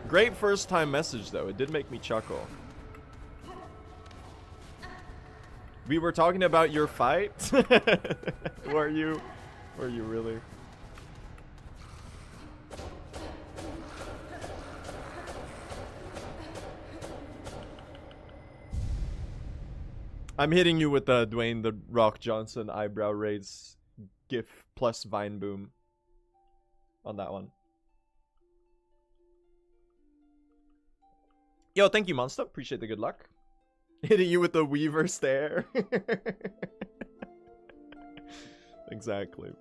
Great first time message though, it did make me chuckle. We were talking about your fight? Were you really? I'm hitting you with the Dwayne the Rock Johnson eyebrow raise gif plus Vine Boom on that one. Yo, thank you, Monster. Appreciate the good luck. Hitting you with the Weaver stare. Exactly.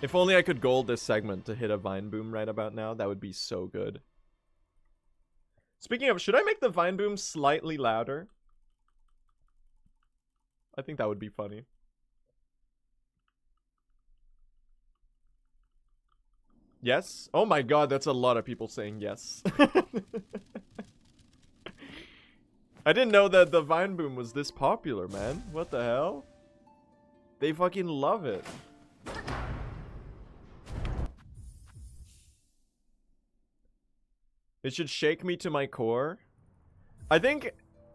If only I could gold this segment to hit a Vine Boom right about now, that would be so good. Speaking of, should I make the Vine Boom slightly louder? I think that would be funny. Yes? Oh my god, that's a lot of people saying yes. I didn't know that the Vine Boom was this popular, man. What the hell? They fucking love it. It should shake me to my core. I think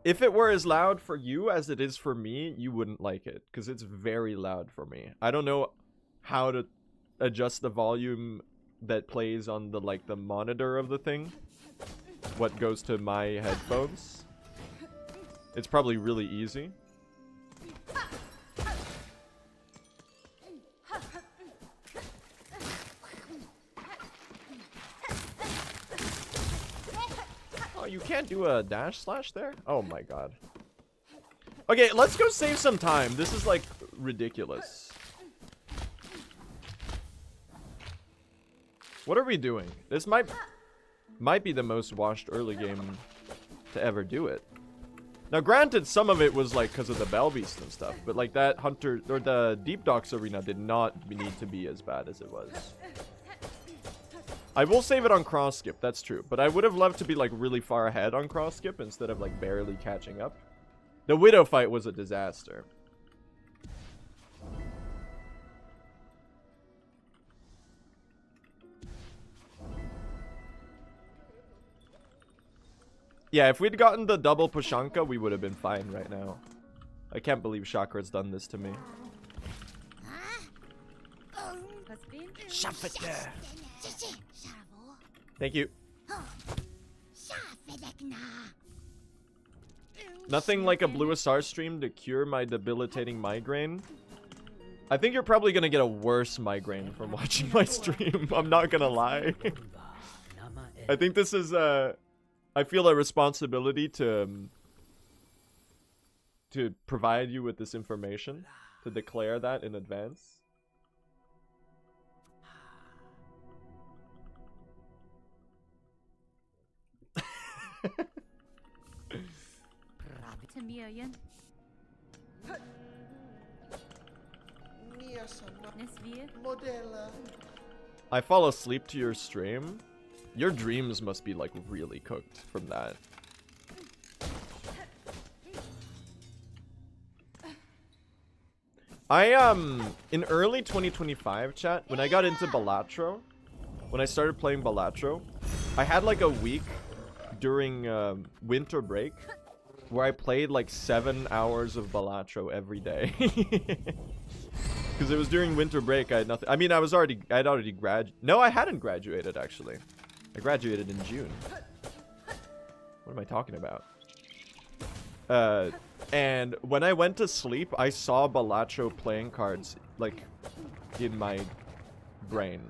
if it were as loud for you as it is for me, you wouldn't like it. Because it's very loud for me. I don't know how to adjust the volume that plays on the, like, the monitor of the thing. What goes to my headphones. It's probably really easy. You can't do a dash slash there? Oh my god. Okay, let's go save some time. This is like ridiculous. What are we doing? This might be the most washed early game to ever do it. Now granted, some of it was like because of the Bell Beast and stuff, but like that Hunter or the Deep Docks arena did not need to be as bad as it was. I will save it on cross skip, that's true. But I would have loved to be like really far ahead on cross skip instead of like barely catching up. The Widow fight was a disaster. Yeah, if we'd gotten the double Pushanka, we would have been fine right now. I can't believe Chakra's done this to me. Shove it there. Thank you. Nothing like a Blue Asar stream to cure my debilitating migraine. I think you're probably gonna get a worse migraine from watching my stream. I'm not gonna lie. I think this is I feel a responsibility to provide you with this information, to declare that in advance. I fall asleep to your stream. Your dreams must be like really cooked from that. In early 2025 chat, when I got into Balatro, when I started playing Balatro, I had like a week during winter break where I played like 7 hours of Balatro every day. Because it was during winter break. I had nothing. I mean, I'd already No, I hadn't graduated, actually. I graduated in June. What am I talking about? And when I went to sleep, I saw Balatro playing cards, like, in my brain.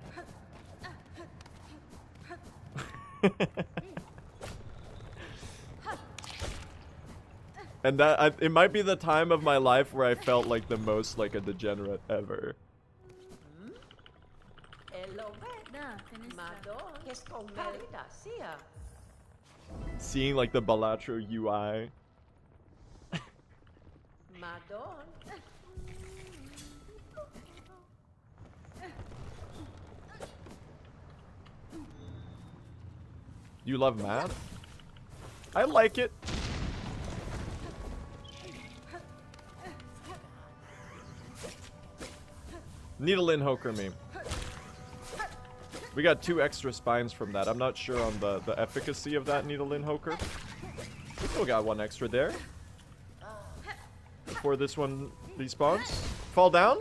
And that, it might be the time of my life where I felt like the most like a degenerate ever. Seeing like the Balatro UI. You love math? I like it. Needle in Hoker meme. We got 2 extra spines from that. I'm not sure on the efficacy of that Needle in Hoker. We still got 1 extra there. Before this one respawns. Fall down?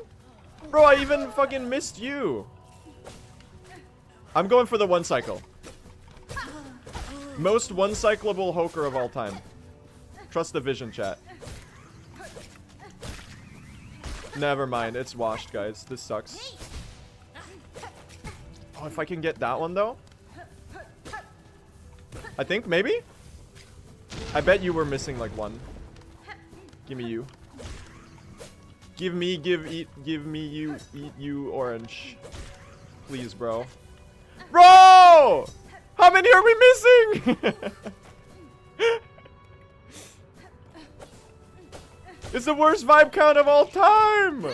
Bro, I even fucking missed you. I'm going for the 1 cycle. Most 1 cyclable Hoker of all time. Trust the vision, chat. Never mind, it's washed, guys. This sucks. Oh, if I can get that one, though? I think, maybe? I bet you were missing, like, 1. Give me you. Give me you, eat you, orange. Please, bro. Bro! How many are we missing? It's the worst vibe count of all time!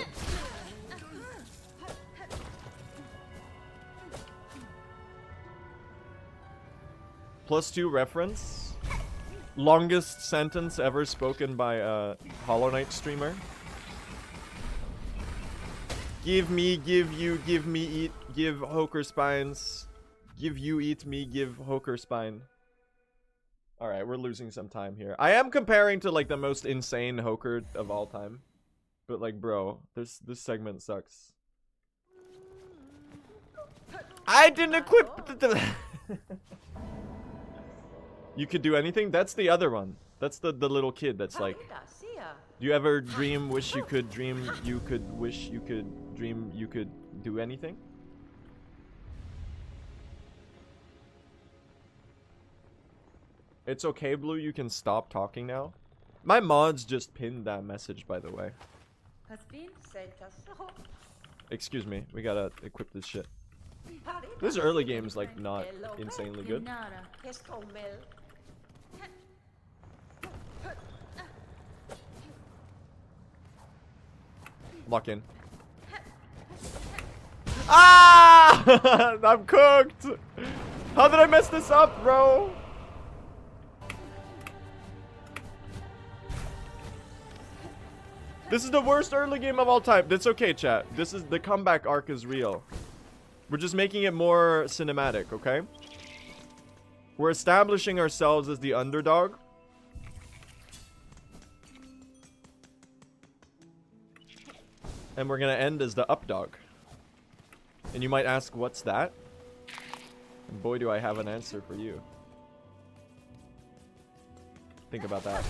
+2 reference. Longest sentence ever spoken by a Hollow Knight streamer. Give me, give you, give me, eat, give Hoker spines. Give you, eat me, give Hoker spine. Alright, we're losing some time here. I am comparing to, like, the most insane Hoker of all time. But, like, bro, this segment sucks. I didn't equip the... You could do anything? That's the other one. That's the little kid that's like... Do you ever dream, wish you could dream, you could wish you could dream, you could do anything? It's okay, Blue, you can stop talking now. My mods just pinned that message, by the way. Excuse me, we gotta equip this shit. This early game's like not insanely good. Lock in. Ah! I'm cooked! How did I mess this up, bro? This is the worst early game of all time. That's okay, chat. This is the comeback arc is real. We're just making it more cinematic, okay? We're establishing ourselves as the underdog. And we're gonna end as the updog. And you might ask, what's that? And boy, do I have an answer for you. Think about that.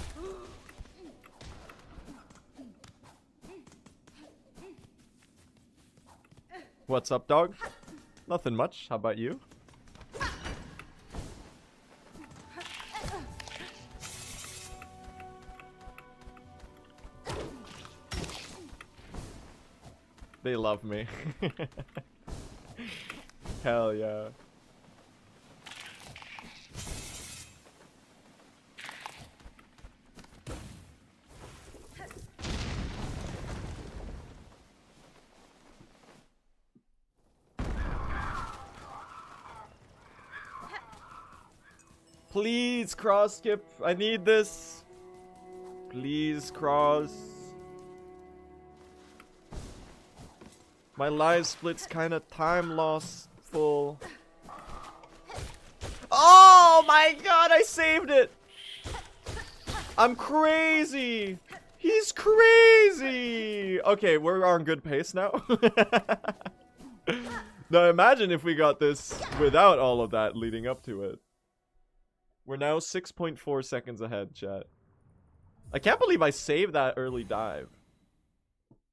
What's up, dog? Nothing much. How about you? They love me. Hell yeah. Please, cross skip. I need this. Please, cross. My live split's kind of time loss full. Oh my god, I saved it! I'm crazy! He's crazy! Okay, we're on good pace now. Now imagine if we got this without all of that leading up to it. We're now 6.4 seconds ahead, chat. I can't believe I saved that early dive.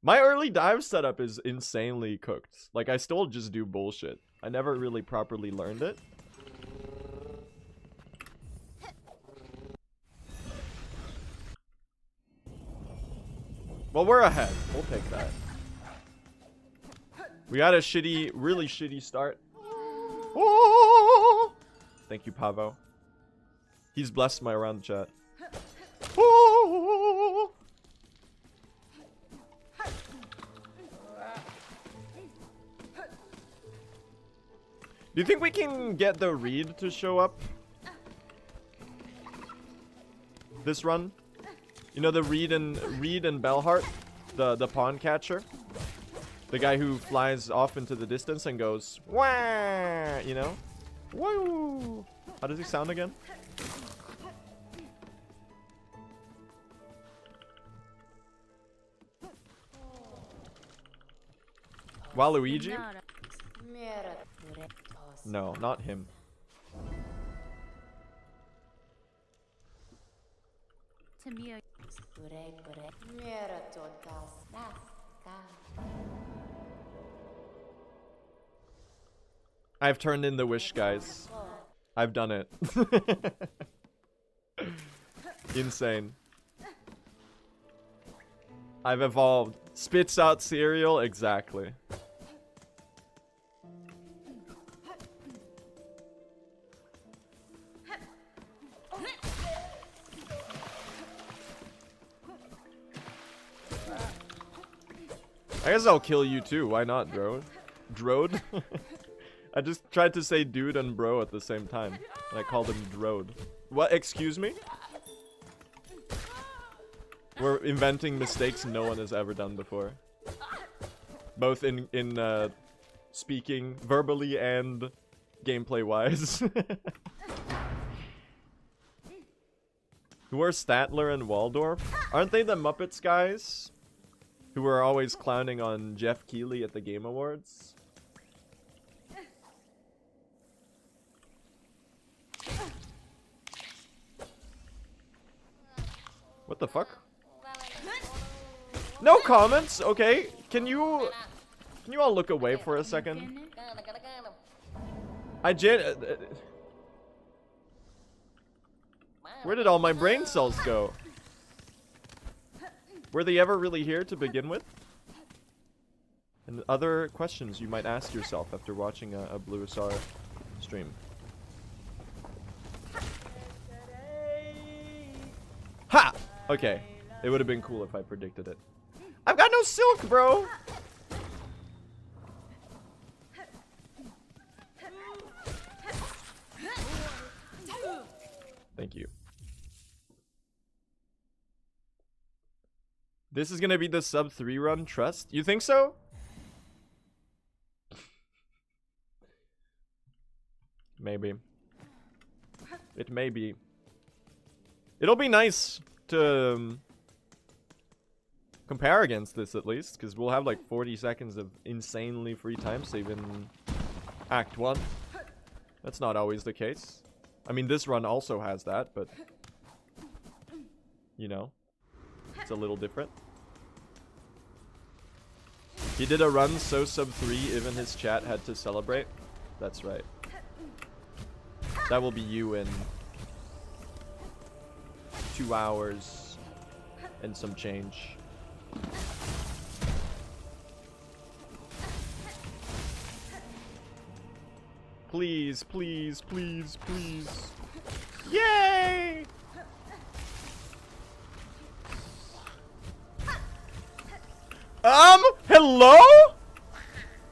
My early dive setup is insanely cooked. Like, I still just do bullshit. I never really properly learned it. Well, we're ahead. We'll take that. We got a shitty, really shitty start. Oh! Thank you, Pavo. He's blessed my round chat. Oh! Do you think we can get the reed to show up this run? You know, the Reed and Bellheart, the pawn catcher, the guy who flies off into the distance and goes wah, you know, woo. How does he sound again? Waluigi? No, not him. I've turned in the wish, guys. I've done it. Insane. I've evolved. Spits out cereal? Exactly. I guess I'll kill you too. Why not, Drode? Drode? I just tried to say dude and bro at the same time. And I called him Drode. What? Excuse me? We're inventing mistakes no one has ever done before. Both in speaking verbally and gameplay wise. Who are Statler and Waldorf? Aren't they the Muppets guys? Who were always clowning on Jeff Keighley at the Game Awards? What the fuck? No comments? Okay. Can you all look away for a second? Where did all my brain cells go? Were they ever really here to begin with? And other questions you might ask yourself after watching a Blue SR stream. Ha! Okay. It would have been cool if I predicted it. I've got no silk, bro! Thank you. This is gonna be the sub 3 run, trust? You think so? Maybe. It may be. It'll be nice to compare against this at least, because we'll have like 40 seconds of insanely free time save in Act 1. That's not always the case. I mean, this run also has that, but you know, it's a little different. He did a run so sub 3 even his chat had to celebrate. That's right. That will be you in 2 hours and some change. Please, please, please, please. Yay! Hello?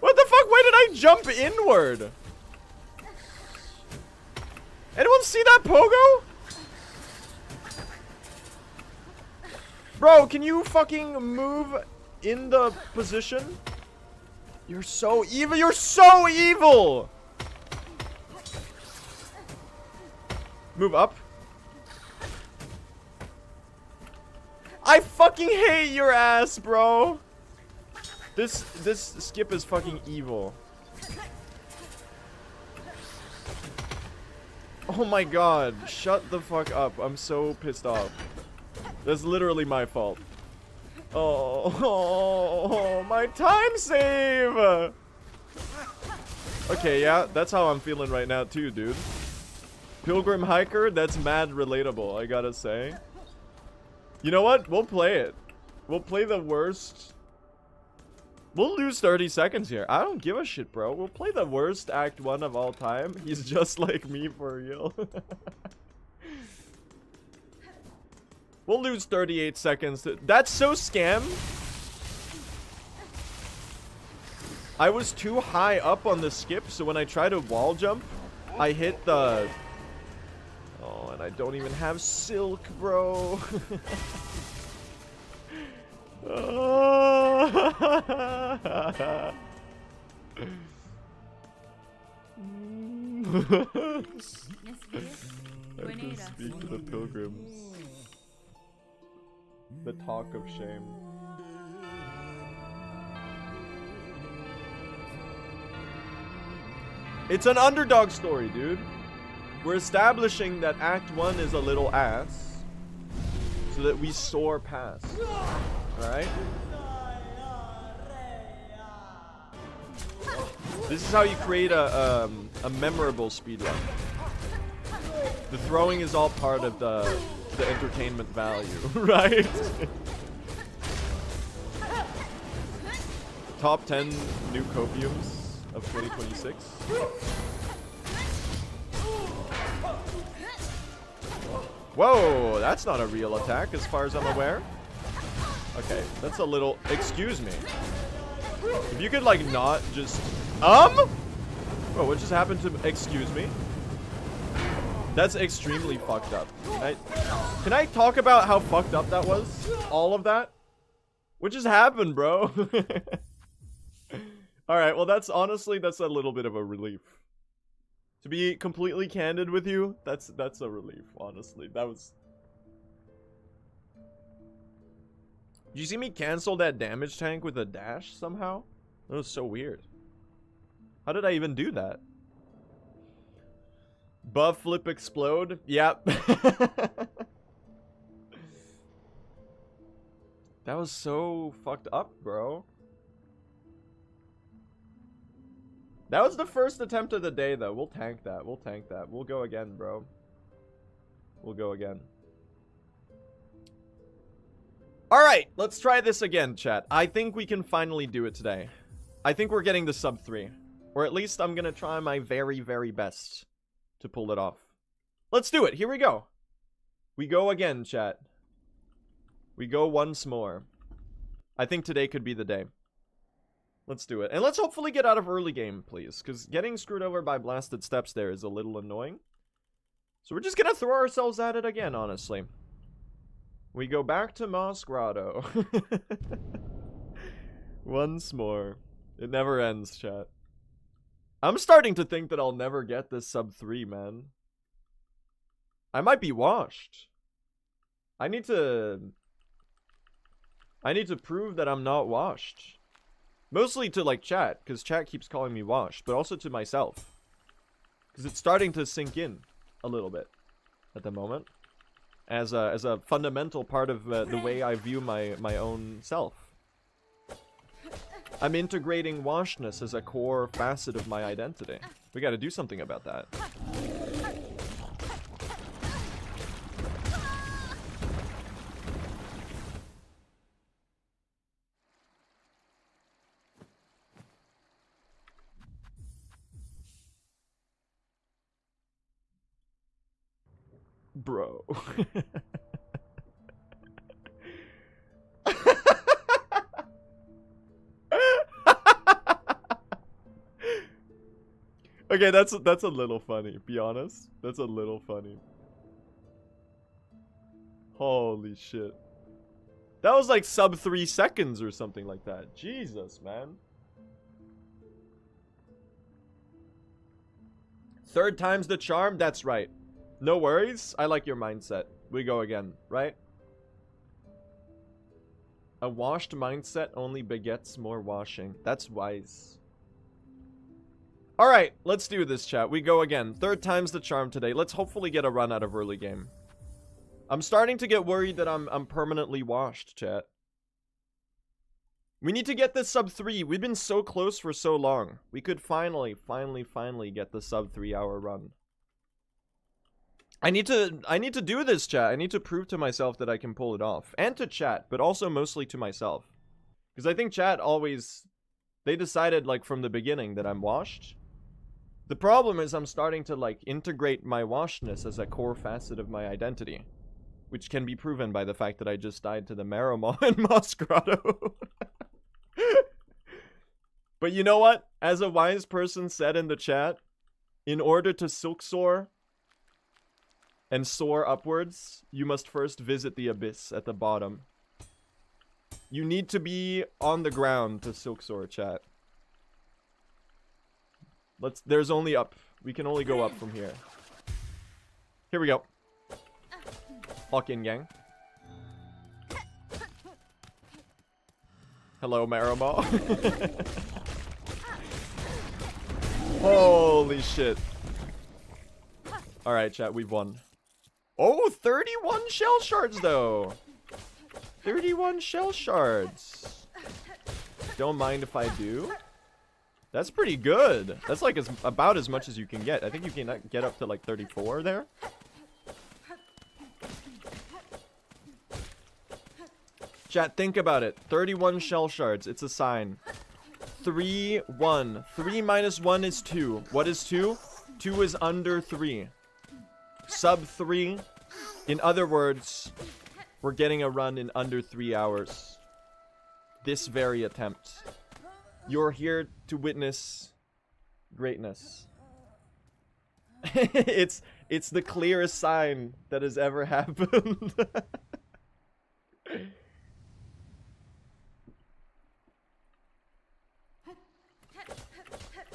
What the fuck? Why did I jump inward? Anyone see that pogo? Bro, can you fucking move in the position? You're so evil. You're so evil. Move up. I fucking hate your ass, bro. This skip is fucking evil. Oh my god, shut the fuck up. I'm so pissed off. That's literally my fault. Oh, my time save! Okay, yeah, that's how I'm feeling right now too, dude. Pilgrim Hiker, that's mad relatable, I gotta say. You know what? We'll play it. We'll play the worst. We'll lose 30 seconds here. I don't give a shit, bro. We'll play the worst Act 1 of all time. He's just like me for real. We'll lose 38 seconds. That's so scam. I was too high up on the skip, so when I try to wall jump, I hit the... Oh, and I don't even have silk, bro. I can speak to the pilgrims. The talk of shame. It's an underdog story, dude. We're establishing that Act 1 is a little ass, so that we soar past. Alright? This is how you create a memorable speedrun. The throwing is all part of the entertainment value, right? Top 10 new copiums of 2026. Whoa, that's not a real attack as far as I'm aware. Okay, that's a little... Excuse me. If you could, like, not just... Whoa, what just happened to... Excuse me? That's extremely fucked up. Can I talk about how fucked up that was? All of that? What just happened, bro? Alright, well, that's honestly, that's a little bit of a relief. To be completely candid with you, that's a relief, honestly. That was... Did you see me cancel that damage tank with a dash somehow? That was so weird. How did I even do that? Buff flip explode? Yep. That was so fucked up, bro. That was the first attempt of the day, though. We'll tank that. We'll tank that. We'll go again, bro. We'll go again. Alright, let's try this again, chat. I think we can finally do it today. I think we're getting the sub 3. Or at least I'm gonna try my very, very best to pull it off. Let's do it. Here we go. We go again, chat. We go once more. I think today could be the day. Let's do it. And let's hopefully get out of early game, please. Because getting screwed over by blasted steps there is a little annoying. So we're just gonna throw ourselves at it again, honestly. We go back to Moss Grotto. Once more. It never ends, chat. I'm starting to think that I'll never get this sub 3, man. I might be washed. I need to prove that I'm not washed. Mostly to, like, chat, because chat keeps calling me washed, but also to myself. Because it's starting to sink in a little bit at the moment. As a fundamental part of the way I view my own self. I'm integrating washness as a core facet of my identity. We gotta do something about that. Bro. Okay, that's a little funny, be honest. That's a little funny. Holy shit. That was like sub 3 seconds or something like that. Jesus, man. Third time's the charm? That's right. No worries. I like your mindset. We go again, right? A washed mindset only begets more washing. That's wise. Alright, let's do this, chat. We go again. Third time's the charm today. Let's hopefully get a run out of early game. I'm starting to get worried that I'm permanently washed, chat. We need to get this sub 3. We've been so close for so long. We could finally get the sub 3 hour run. I need to do this, chat. I need to prove to myself that I can pull it off. And to chat, but also mostly to myself. Because I think chat always... They decided, like, from the beginning that I'm washed. The problem is I'm starting to, like, integrate my washedness as a core facet of my identity. Which can be proven by the fact that I just died to the Marrow in Moss Grotto. But you know what? As a wise person said in the chat, in order to silk soar and soar upwards, you must first visit the abyss at the bottom. You need to be on the ground to silk soar, chat. There's only up. We can only go up from here. Here we go. Lock in, gang. Hello, Marimo. Holy shit. Alright, chat, we've won. Oh, 31 shell shards, though. 31 shell shards. Don't mind if I do. That's pretty good. That's like about as much as you can get. I think you can get up to like 34 there. Chat, think about it. 31 shell shards. It's a sign. 3, 1. 3 minus 1 is 2. What is 2? 2 is under 3. Sub 3. In other words, we're getting a run in under 3 hours. This very attempt. You're here to witness greatness. It's the clearest sign that has ever happened.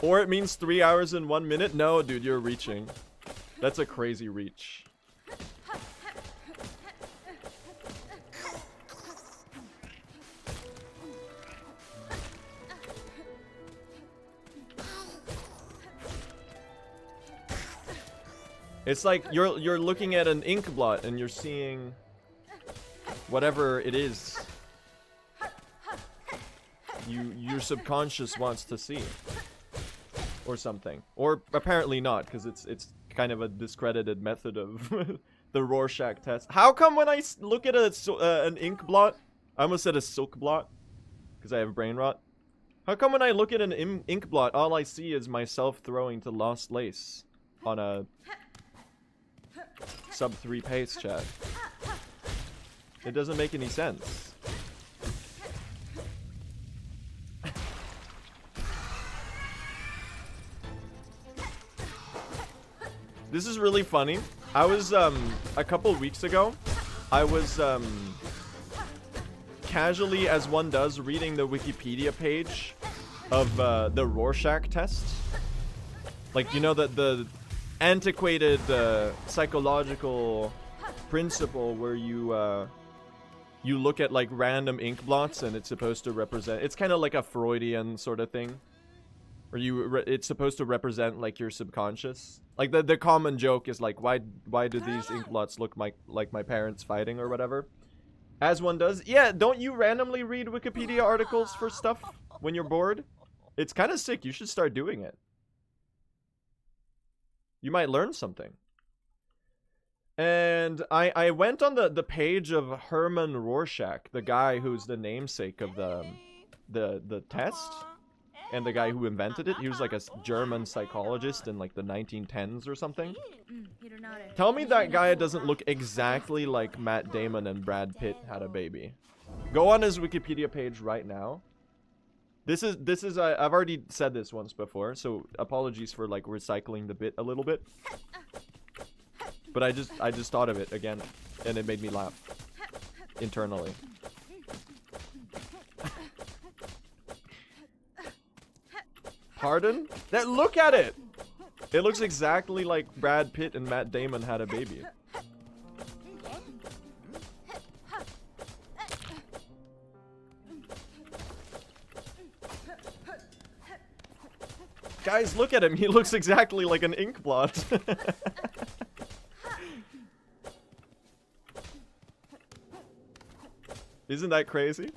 Or it means 3 hours and 1 minute? No, dude, you're reaching. That's a crazy reach. It's like you're looking at an ink blot and you're seeing whatever it is your subconscious wants to see. Or something. Or apparently not, because it's kind of a discredited method of the Rorschach test. How come when I look at an ink blot, I almost said a silk blot, because I have brain rot. How come when I look at an ink blot, all I see is myself throwing to Lost Lace on a sub 3 pace, chat? It doesn't make any sense. This is really funny. I was, a couple weeks ago, I was, casually, as one does, reading the Wikipedia page of, the Rorschach test. Like, you know, the antiquated, psychological principle where you look at, like, random ink blots and it's supposed to represent... It's kind of like a Freudian sort of thing. Where it's supposed to represent, like, your subconscious. Like, the common joke is, like, why do these ink blots look like my parents fighting or whatever? As one does. Yeah, don't you randomly read Wikipedia articles for stuff when you're bored? It's kind of sick. You should start doing it. You might learn something. And I went on the page of Hermann Rorschach, the guy who's the namesake of the test. And the guy who invented it, he was like a German psychologist in like the 1910s or something. Tell me that guy doesn't look exactly like Matt Damon and Brad Pitt had a baby. Go on his Wikipedia page right now. This is I've already said this once before, so apologies for like recycling the bit a little bit. But I just thought of it again, and it made me laugh internally. Pardon? Look at it! It looks exactly like Brad Pitt and Matt Damon had a baby. Guys, look at him. He looks exactly like an ink blot. Isn't that crazy?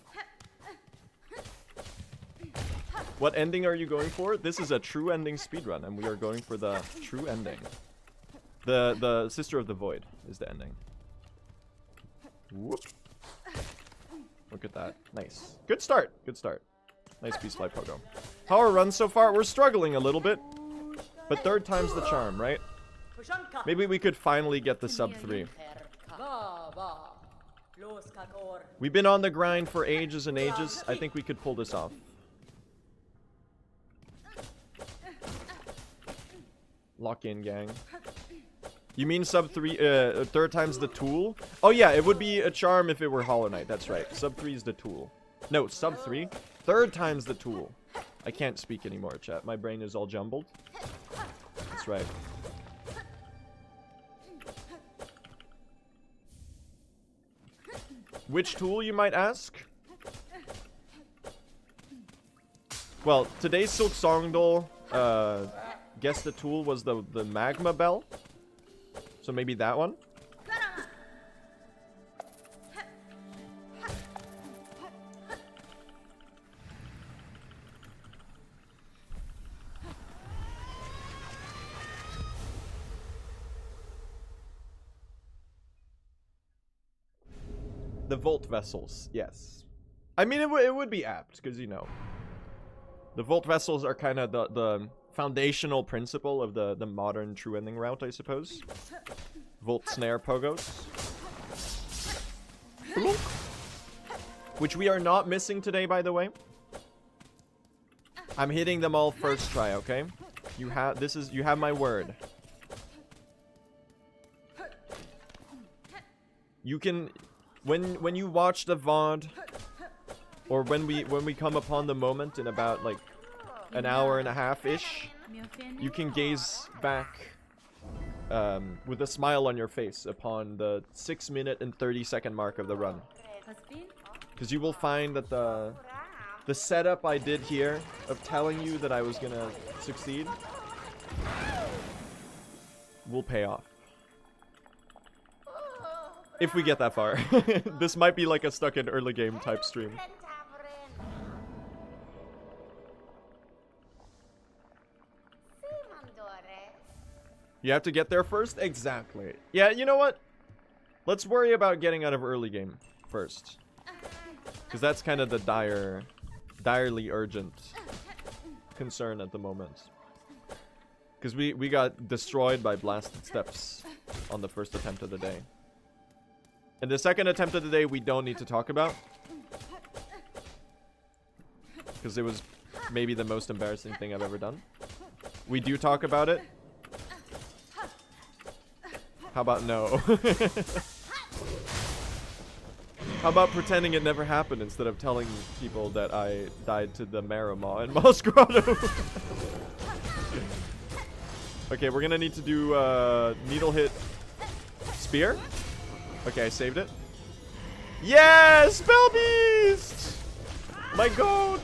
What ending are you going for? This is a true ending speedrun, and we are going for the true ending. The Sister of the Void is the ending. Whoop. Look at that. Nice. Good start. Good start. Nice piece fly pogo. How are runs so far? We're struggling a little bit. But third time's the charm, right? Maybe we could finally get the sub 3. We've been on the grind for ages and ages. I think we could pull this off. Lock in, gang. You mean sub 3, third time's the tool? Oh yeah, it would be a charm if it were Hollow Knight, that's right. Sub 3 is the tool. No, sub 3? Third time's the tool. I can't speak anymore, chat. My brain is all jumbled. That's right. Which tool, you might ask? Well, today's Silksongdle, guess the tool was the magma bell. So maybe that one? The Volt Vessels, yes. I mean, it would be apt, because, you know, the Volt Vessels are kind of the foundational principle of the modern true ending route, I suppose. Volt Snare Pogos. Bloop. Which we are not missing today, by the way. I'm hitting them all first try, okay? You have my word. You can... When you watch the VOD, or when we come upon the moment in about like an hour and a half-ish, you can gaze back with a smile on your face upon the 6-minute and 30-second mark of the run. Because you will find that the setup I did here of telling you that I was gonna succeed will pay off. If we get that far. This might be like a stuck in early game type stream. You have to get there first? Exactly. Yeah, you know what? Let's worry about getting out of early game first. Because that's kind of the direly urgent concern at the moment. Because we got destroyed by blasted steps on the first attempt of the day. And the second attempt of the day, we don't need to talk about. Because it was maybe the most embarrassing thing I've ever done. We do talk about it. How about no? How about pretending it never happened instead of telling people that I died to the Maramaw in Moss Grotto? Okay, we're gonna need to do needle hit spear. Okay, I saved it. Yes! Spell Beast! My goat!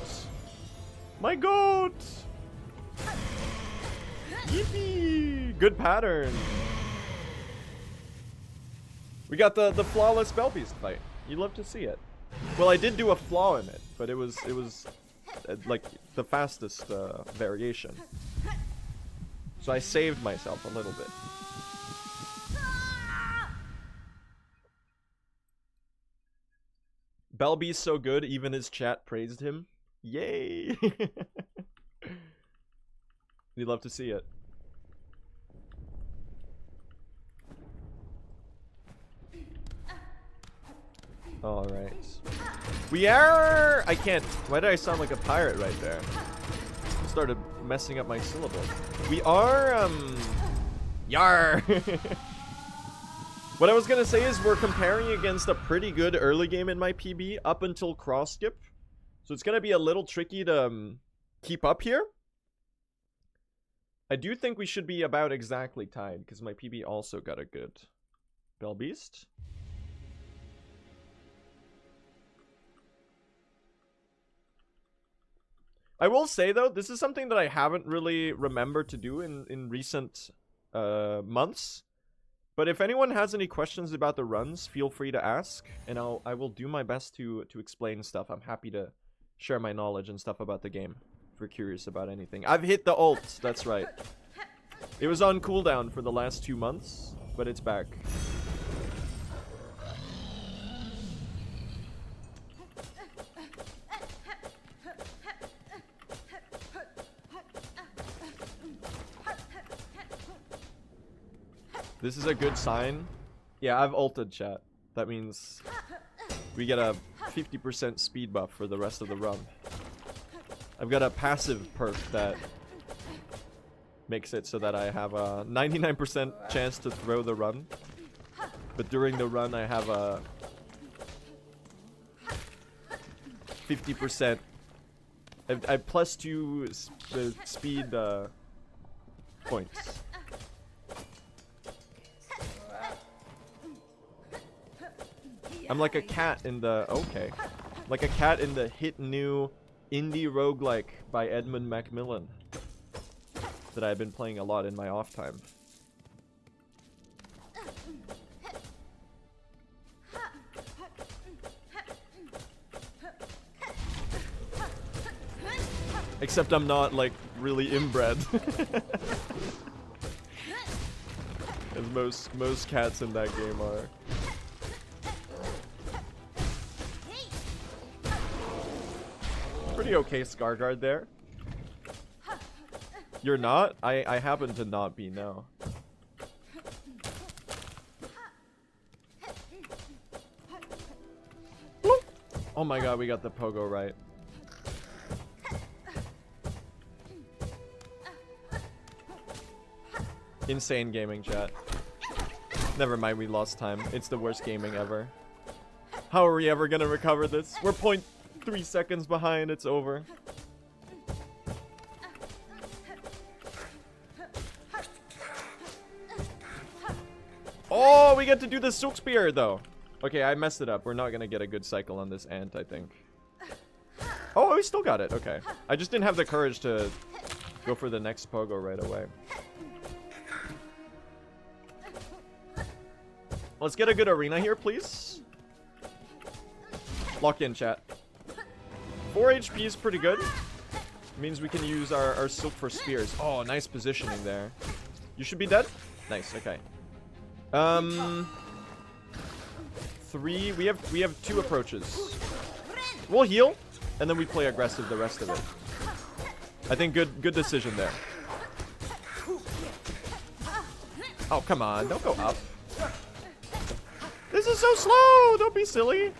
My goat! Yippee! Good pattern. We got the flawless Spell Beast fight. You'd love to see it. Well, I did do a flaw in it, but it was like the fastest variation. So I saved myself a little bit. Belby's so good, even his chat praised him. Yay! You'd love to see it. Alright. We are... I can't... Why did I sound like a pirate right there? Started messing up my syllables. We are, Yar! What I was gonna say is we're comparing against a pretty good early game in my PB up until cross skip. So it's gonna be a little tricky to keep up here. I do think we should be about exactly tied because my PB also got a good Bell Beast. I will say though, this is something that I haven't really remembered to do in recent months. But if anyone has any questions about the runs, feel free to ask, and I will do my best to explain stuff. I'm happy to share my knowledge and stuff about the game if you're curious about anything. I've hit the ult, that's right. It was on cooldown for the last 2 months, but it's back. This is a good sign. Yeah, I've ulted, chat. That means we get a 50% speed buff for the rest of the run. I've got a passive perk that makes it so that I have a 99% chance to throw the run. But during the run, I have a 50%. I plus 2 speed points. I'm like a cat in the... Okay. Like a cat in the hit new indie roguelike by Edmund Macmillan that I've been playing a lot in my off time. Except I'm not, like, really inbred. As most cats in that game are. Pretty okay Scar Guard there. You're not? I happen to not be, no. Bloop. Oh my god, we got the pogo right. Insane gaming, chat. Never mind, we lost time. It's the worst gaming ever. How are we ever gonna recover this? We're 0.3 seconds behind, it's over. Oh, we get to do the Silk Spear though. Okay, I messed it up. We're not gonna get a good cycle on this ant, I think. Oh, we still got it. Okay. I just didn't have the courage to go for the next pogo right away. Let's get a good arena here, please. Lock in, chat. 4 HP is pretty good. Means we can use our silk for spears. Oh, nice positioning there. You should be dead? Nice, okay. 3, we have 2 approaches. We'll heal, and then we play aggressive the rest of it. I think good decision there. Oh, come on, don't go up. This is so slow! Don't be silly.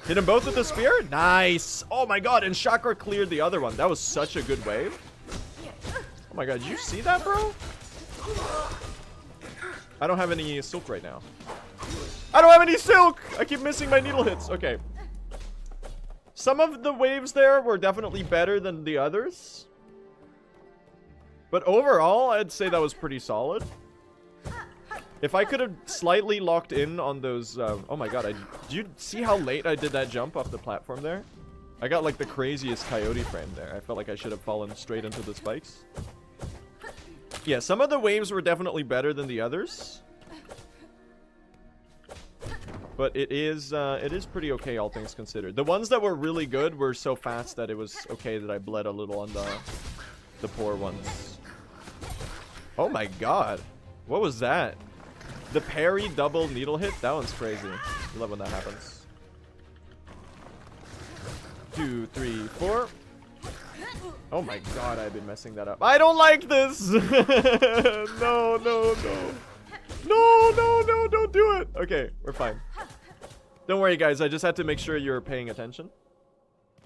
Hit them both with the spear? Nice! Oh my god, and Chakra cleared the other one. That was such a good wave. Oh my god, did you see that, bro? I don't have any silk right now. I don't have any silk! I keep missing my needle hits. Okay. Some of the waves there were definitely better than the others. But overall, I'd say that was pretty solid. If I could have slightly locked in on those... oh my god, did you see how late I did that jump off the platform there? I got like the craziest coyote frame there. I felt like I should have fallen straight into the spikes. Yeah, some of the waves were definitely better than the others. But it is pretty okay, all things considered. The ones that were really good were so fast that it was okay that I bled a little on the poor ones. Oh my god. What was that? The parry double needle hit? That one's crazy. I love when that happens. 2, 3, 4. Oh my god, I've been messing that up. I don't like this! No, no, no. No, no, no, don't do it! Okay, we're fine. Don't worry, guys. I just had to make sure you're paying attention.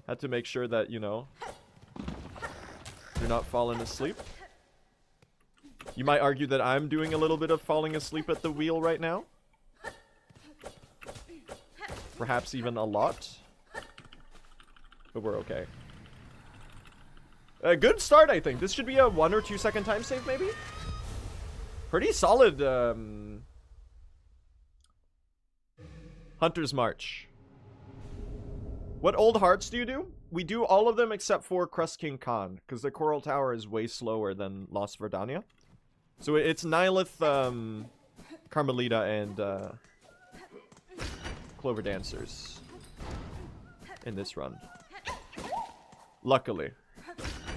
Had to make sure that, you know, you're not falling asleep. You might argue that I'm doing a little bit of falling asleep at the wheel right now. Perhaps even a lot. But we're okay. A good start, I think. This should be a 1 or 2 second time save, maybe? Pretty solid, Hunter's March. What old hearts do you do? we do all of them except for Crust King Khan, because the Coral Tower is way slower than Lost Verdania. So it's Nihilith, Carmelita, and Clover Dancers in this run. Luckily.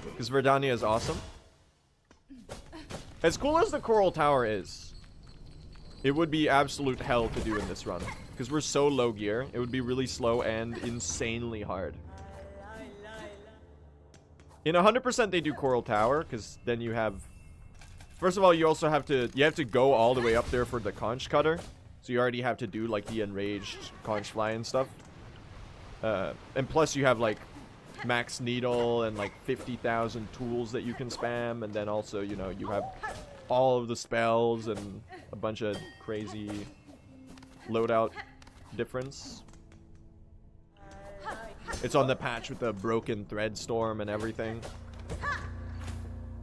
Because Verdania is awesome. As cool as the Coral Tower is, it would be absolute hell to do in this run. Because we're so low gear, it would be really slow and insanely hard. In 100% they do Coral Tower, because then you have... First of all, you also have to... You have to go all the way up there for the conch cutter. So you already have to do, like, the enraged conch fly and stuff. And plus you have, like, max needle and, like, 50,000 tools that you can spam. And then also, you know, you have all of the spells and a bunch of crazy loadout difference. It's on the patch with the broken thread storm and everything.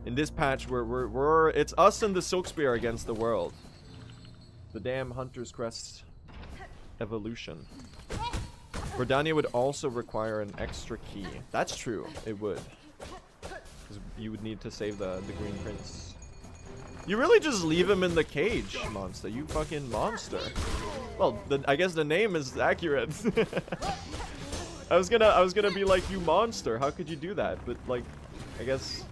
In this patch, it's us and the Silkspear against the world. The damn Hunter's Crest evolution. Verdania would also require an extra key. That's true. It would. Because you would need to save the Green Prince. You really just leave him in the cage, monster. You fucking monster. Well, I guess the name is accurate. I was gonna be like, you monster. How could you do that? But like, I guess.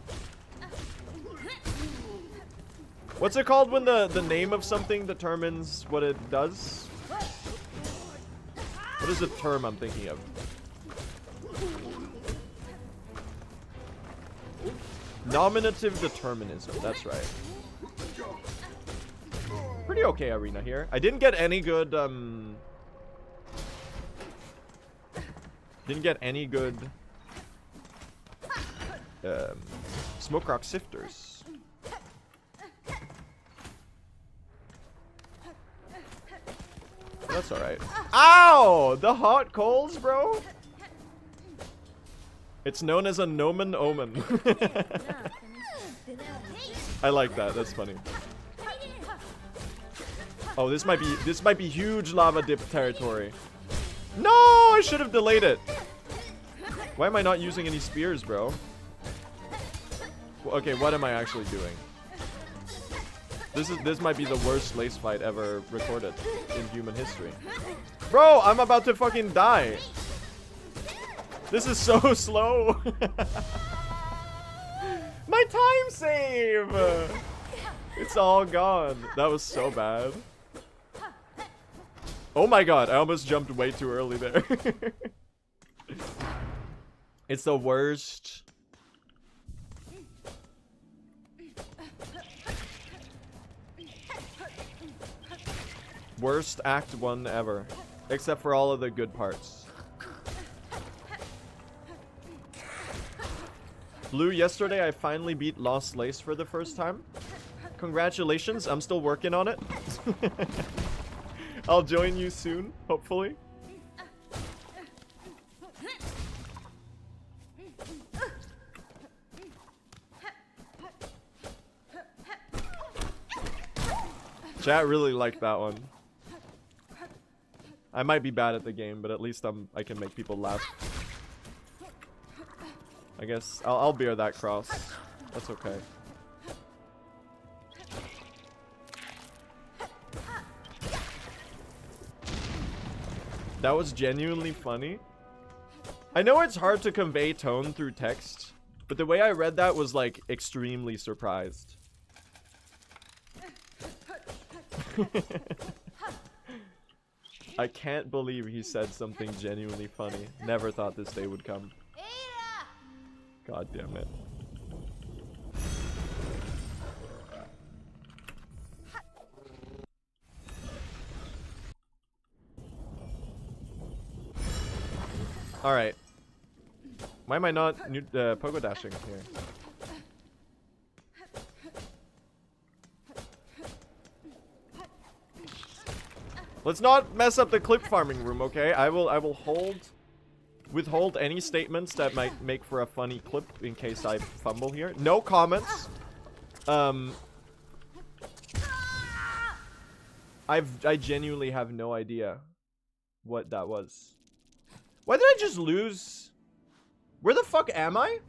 What's it called when the name of something determines what it does? What is the term I'm thinking of? Nominative determinism. That's right. Pretty okay arena here. I didn't get any good Smoke Rock Sifters. That's alright. Ow! The hot coals, bro? It's known as a Nomen Omen. I like that. That's funny. Oh, this might be huge lava dip territory. No, I should have delayed it. Why am I not using any spears, bro? Okay, what am I actually doing? This might be the worst lace fight ever recorded in human history. Bro, I'm about to fucking die. This is so slow. My time save. It's all gone. That was so bad. Oh my god, I almost jumped way too early there. It's the worst. Worst Act 1 ever. Except for all of the good parts. Blue, yesterday I finally beat Lost Lace for the first time. Congratulations, I'm still working on it. I'll join you soon, hopefully. Chat really liked that one. I might be bad at the game, but at least I can make people laugh. I guess I'll bear that cross. That's okay. That was genuinely funny. I know it's hard to convey tone through text, but the way I read that was like extremely surprised. I can't believe he said something genuinely funny. Never thought this day would come. God damn it. Alright. Why am I not pogo dashing here? Let's not mess up the clip farming room, okay? I will withhold any statements that might make for a funny clip in case I fumble here. No comments. I genuinely have no idea what that was. Why did I just lose Where the fuck am I?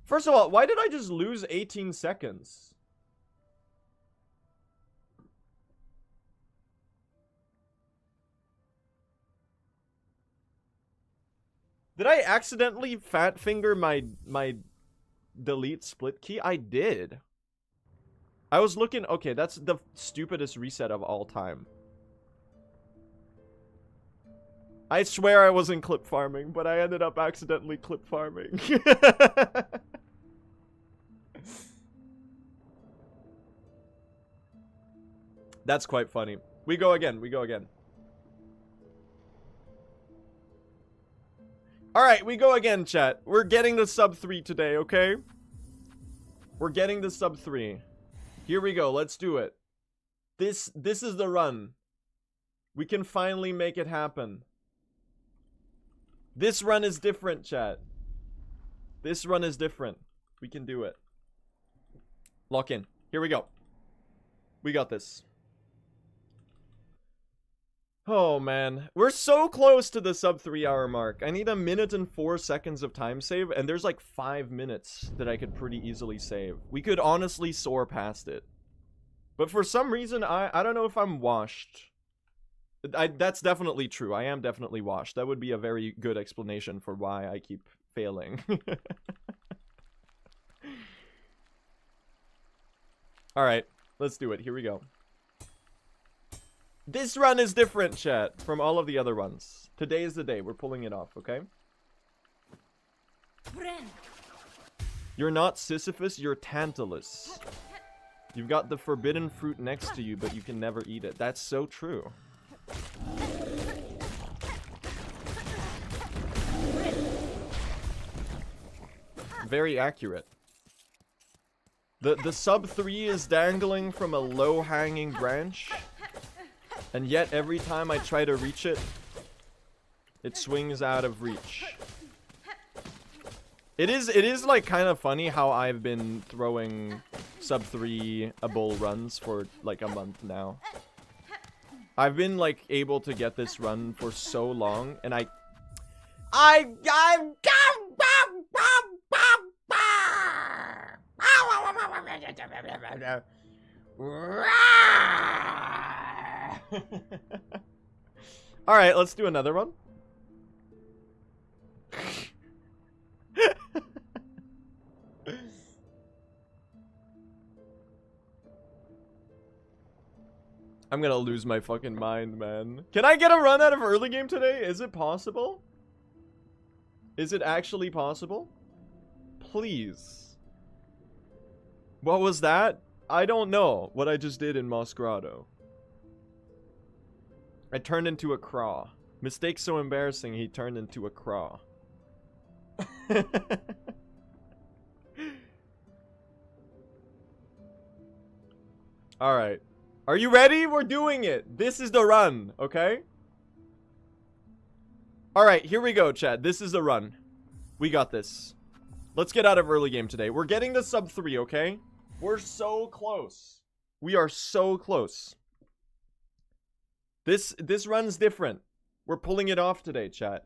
First of all, why did I just lose 18 seconds? Did I accidentally fat finger my delete split key? I did. I was looking... Okay, that's the stupidest reset of all time. I swear I wasn't clip farming, but I ended up accidentally clip farming. That's quite funny. We go again. We go again. Alright, we go again, chat. We're getting the sub 3 today, okay? We're getting the sub 3. Here we go. Let's do it. This is the run. We can finally make it happen. This run is different, chat. This run is different. We can do it. Lock in. Here we go. We got this. Oh, man. We're so close to the sub 3 hour mark. I need 1 minute and 4 seconds of time save, and there's like 5 minutes that I could pretty easily save. We could honestly soar past it. But for some reason, I don't know if I'm washed. That's definitely true. I am definitely washed. That would be a very good explanation for why I keep failing. Alright, let's do it. Here we go. This run is different, chat, from all of the other runs. Today is the day. We're pulling it off, okay? You're not Sisyphus, you're Tantalus. You've got the forbidden fruit next to you, but you can never eat it. That's so true. Very accurate. The sub 3 is dangling from a low-hanging branch. And yet, every time I try to reach it, it swings out of reach. It is like kind of funny how I've been throwing sub 3 bull runs for like a month now. I've been like able to get this run for so long, and Alright, let's do another one. I'm gonna lose my fucking mind, man. Can I get a run out of early game today? Is it possible? Is it actually possible? Please. What was that? I don't know what I just did in Mosgrado. I turned into a craw. Mistake so embarrassing, he turned into a craw. Alright. Are you ready? We're doing it. This is the run, okay? Alright, here we go, chat. This is the run. We got this. Let's get out of early game today. We're getting the sub 3, okay? We're so close. We are so close. This run's different. We're pulling it off today, chat.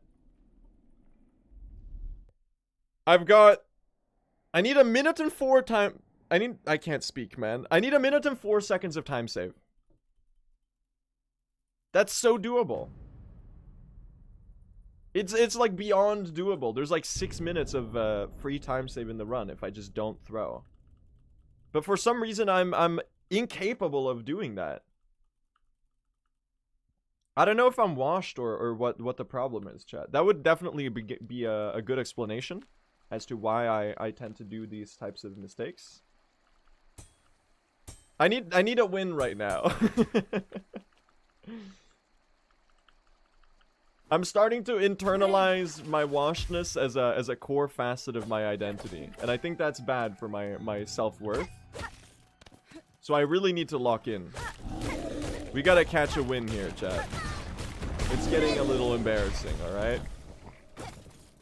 I need 1 minute and 4 time... I can't speak, man. I need 1 minute and 4 seconds of time save. That's so doable. It's like beyond doable. There's like 6 minutes of free time save in the run if I just don't throw. But for some reason I'm incapable of doing that. I don't know if I'm washed or what the problem is, chat. That would definitely be a good explanation as to why I tend to do these types of mistakes. I need a win right now. I'm starting to internalize my washedness as a core facet of my identity, and I think that's bad for my self-worth. So I really need to lock in. We gotta catch a win here, chat. It's getting a little embarrassing, alright?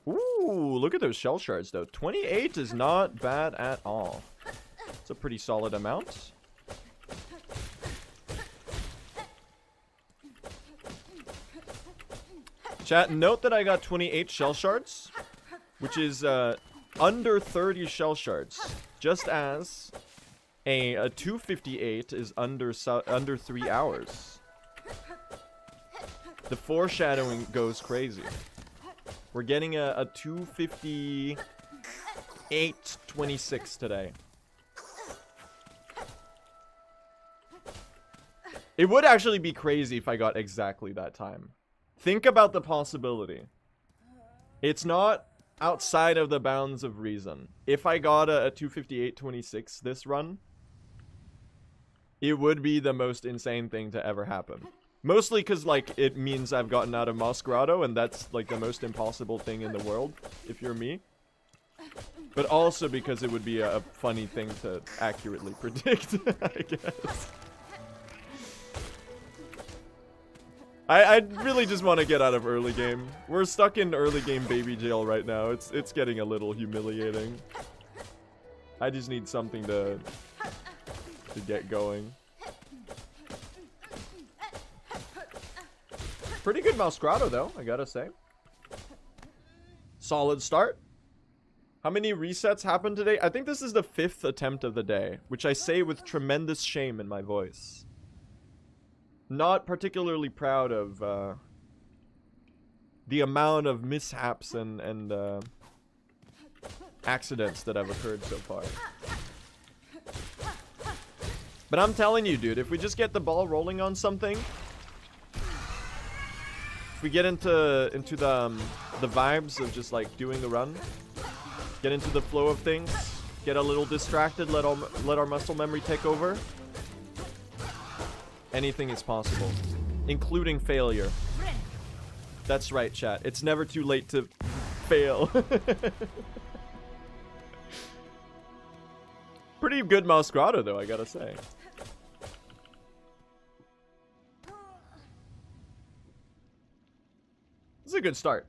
Ooh, look at those shell shards, though. 28 is not bad at all. It's a pretty solid amount. Chat, note that I got 28 shell shards, which is under 30 shell shards, just as a 258 is under 3 hours. The foreshadowing goes crazy. We're getting a 258.26 today. It would actually be crazy if I got exactly that time. Think about the possibility. It's not outside of the bounds of reason. If I got a 258.26 this run, it would be the most insane thing to ever happen. Mostly because, like, it means I've gotten out of Moss Grotto, and that's, like, the most impossible thing in the world, if you're me. But also because it would be a funny thing to accurately predict, I guess. I really just want to get out of early game. We're stuck in early game baby jail right now. It's getting a little humiliating. I just need something to get going. Pretty good Mouse Grotto though, I gotta say. Solid start. How many resets happened today? I think this is the 5th attempt of the day, which I say with tremendous shame in my voice. Not particularly proud of the amount of mishaps and accidents that have occurred so far. But I'm telling you, dude, if we just get the ball rolling on something, if we get into the vibes of just like doing the run, get into the flow of things, get a little distracted, let our muscle memory take over. Anything is possible, including failure. That's right, chat. It's never too late to fail. Pretty good Mouse Grotto, though, I gotta say. This is a good start.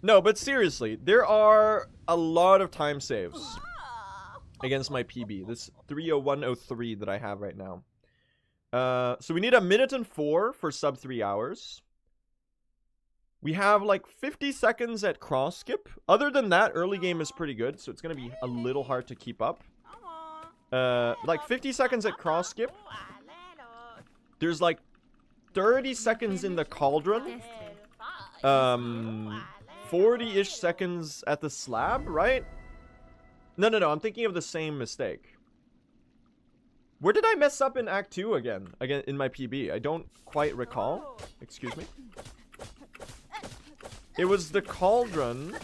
No, but seriously, there are a lot of time saves against my PB. This 3:01:03 that I have right now. So we need 1:04 for sub 3 hours. We have like 50 seconds at cross skip. Other than that, early game is pretty good, so it's gonna be a little hard to keep up. Like 50 seconds at cross skip. There's like 30 seconds in the cauldron. 40-ish seconds at the slab, right? No, I'm thinking of the same mistake. Where did I mess up in Act 2 again? Again, in my PB? I don't quite recall. Excuse me. It was the cauldron.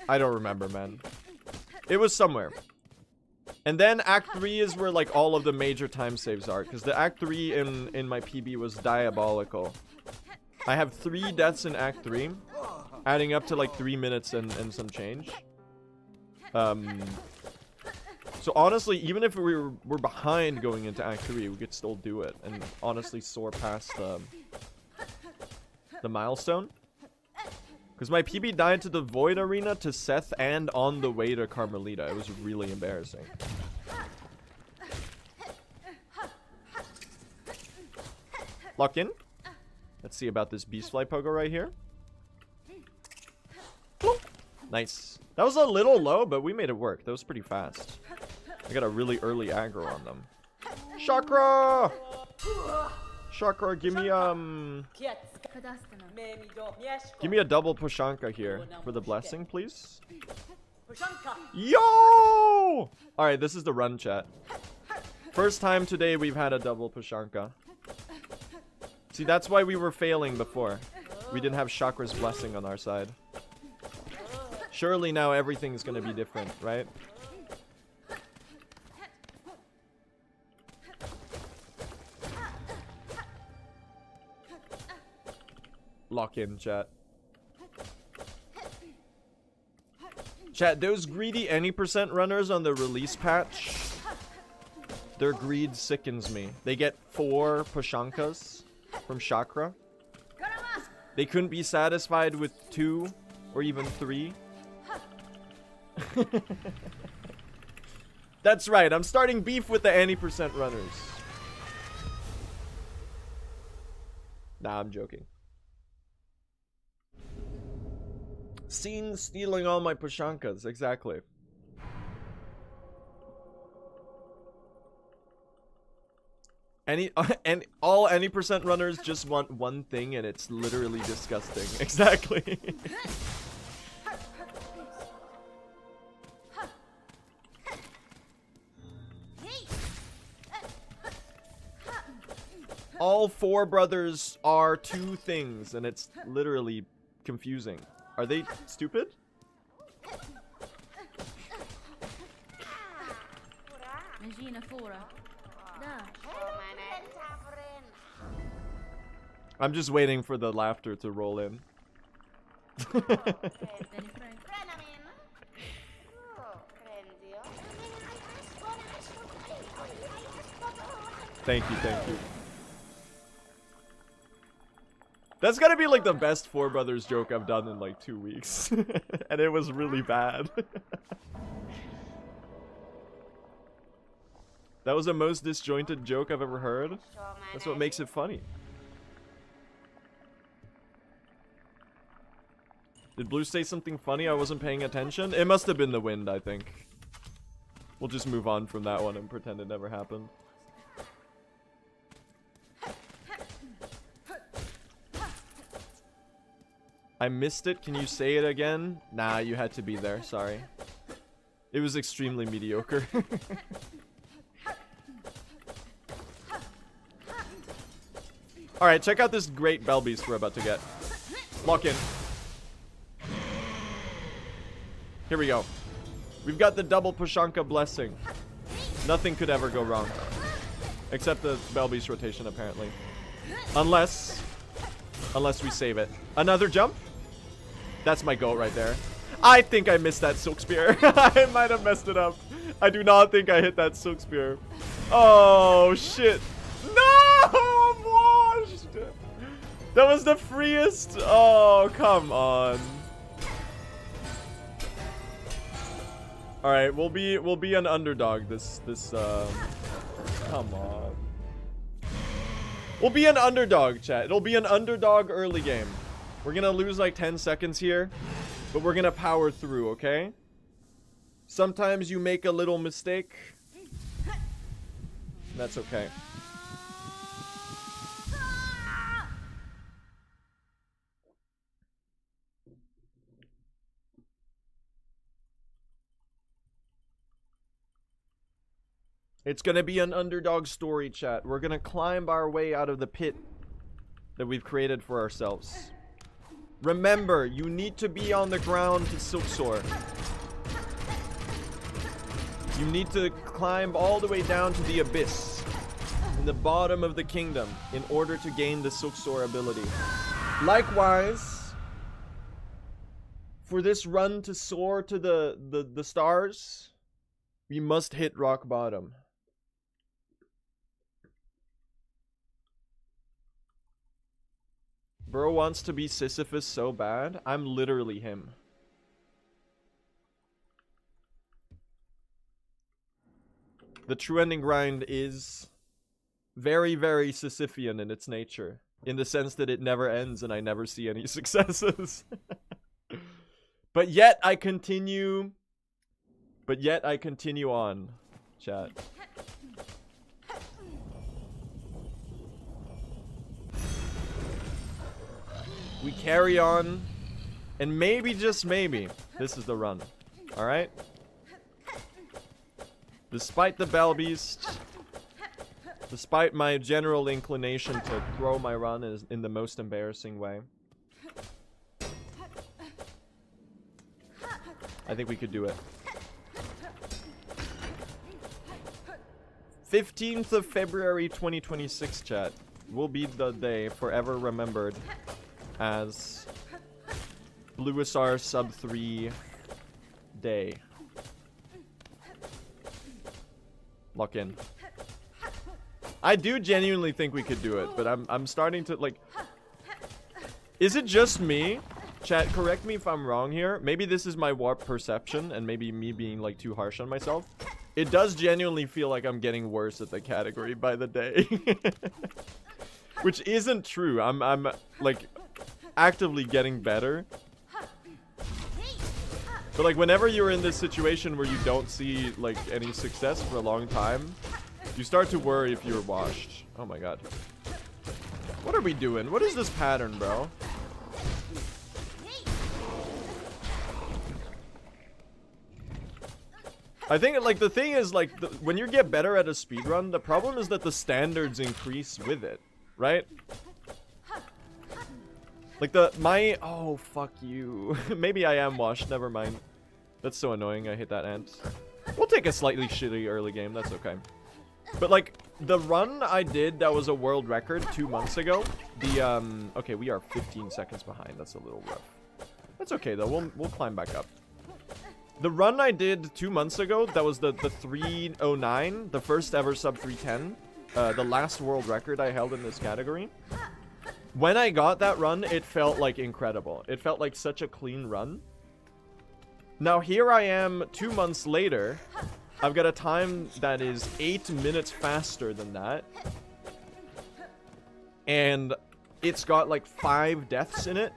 I don't remember, man. It was somewhere. And then Act 3 is where, like, all of the major time saves are. Because the Act 3 in my PB was diabolical. I have 3 deaths in Act 3. Adding up to like 3 minutes and some change. So honestly, even if we're behind going into Act 3, we could still do it and honestly soar past the milestone. Because my PB died to the Void Arena, to Seth, and on the way to Carmelita. It was really embarrassing. Lock in. Let's see about this Beastfly Pogo right here. Nice. That was a little low, but we made it work. That was pretty fast. I got a really early aggro on them. Chakra! Chakra, give me a double Pushanka here for the blessing, please. Yo! Alright, this is the run, chat. First time today we've had a double Pushanka. See, that's why we were failing before. We didn't have Chakra's blessing on our side. Surely now everything's gonna be different, right? Lock in, chat. Chat, those greedy any % runners on the release patch, their greed sickens me. They get 4 Pushankas from Chakra. They couldn't be satisfied with 2 or even 3. That's right, I'm starting beef with the any% runners. Nah, I'm joking. Seen stealing all my pushankas, exactly. And all any% runners just want one thing, and it's literally disgusting. Exactly. All 4 brothers are 2 things, and it's literally confusing. Are they stupid? I'm just waiting for the laughter to roll in. Thank you, thank you. That's gotta be like the best 4 brothers joke I've done in like 2 weeks. And it was really bad. That was the most disjointed joke I've ever heard. That's what makes it funny. Did Blue say something funny? I wasn't paying attention? It must have been the wind, I think. We'll just move on from that one and pretend it never happened. I missed it. Can you say it again? Nah, you had to be there. Sorry. It was extremely mediocre. Alright, check out this great bell beast we're about to get. Lock in. Here we go. We've got the double Pushanka blessing. Nothing could ever go wrong. Except the bell beast rotation, apparently. Unless we save it. Another jump? That's my goal right there. I think I missed that Silk Spear. I might have messed it up. I do not think I hit that Silk Spear. Oh, shit. No! I'm washed! That was the freest. Oh, come on. Alright, we'll be an underdog this come on. We'll be an underdog, chat. It'll be an underdog early game. We're gonna lose like 10 seconds here, but we're gonna power through, okay? Sometimes you make a little mistake. That's okay. It's gonna be an underdog story, chat. We're gonna climb our way out of the pit that we've created for ourselves. Remember, you need to be on the ground to silk soar. You need to climb all the way down to the abyss in the bottom of the kingdom in order to gain the silk soar ability. Likewise, for this run to soar to the stars, we must hit rock bottom. Bro wants to be Sisyphus so bad. I'm literally him. The true ending grind is very, very Sisyphean in its nature. In the sense that it never ends and I never see any successes. But yet I continue. But yet I continue on, chat. We carry on, and maybe, just maybe, this is the run. Alright? Despite the Bell Beast, despite my general inclination to throw my run in the most embarrassing way, I think we could do it. 15th of February 2026, chat, will be the day forever remembered as Bluisar sub 3 day. Lock in. I do genuinely think we could do it, but I'm starting to like. Is it just me? Chat, correct me if I'm wrong here. Maybe this is my warped perception and maybe me being like too harsh on myself. It does genuinely feel like I'm getting worse at the category by the day. Which isn't true. I'm like actively getting better. But like whenever you're in this situation where you don't see like any success for a long time, you start to worry if you're washed. Oh my god. What are we doing? What is this pattern, bro? I think like the thing is like when you get better at a speedrun, the problem is that the standards increase with it, right? Like oh fuck you. Maybe I am washed, never mind. That's so annoying, I hate that ant. We'll take a slightly shitty early game, that's okay. But like the run I did that was a world record 2 months ago, okay, we are 15 seconds behind, that's a little rough. That's okay though, we'll climb back up. The run I did 2 months ago, that was the 309, the first ever sub 310, the last world record I held in this category. When I got that run, it felt like incredible. It felt like such a clean run. Now here I am 2 months later. I've got a time that is 8 minutes faster than that. And it's got like 5 deaths in it.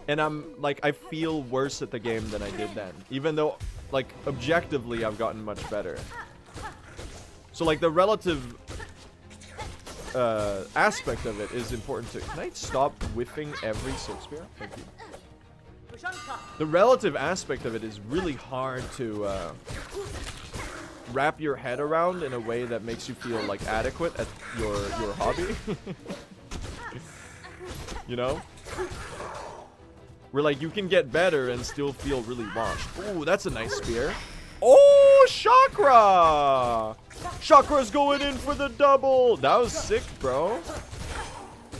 And I'm like, I feel worse at the game than I did then. Even though, like, objectively, I've gotten much better. So, like, the relative aspect of it is important to... Can I stop whiffing every silk spear? Thank you. The relative aspect of it is really hard to wrap your head around in a way that makes you feel, like, adequate at your hobby. You know? Where, like, you can get better and still feel really washed. Ooh, that's a nice spear. Oh, Chakra! Chakra's going in for the double. That was sick, bro.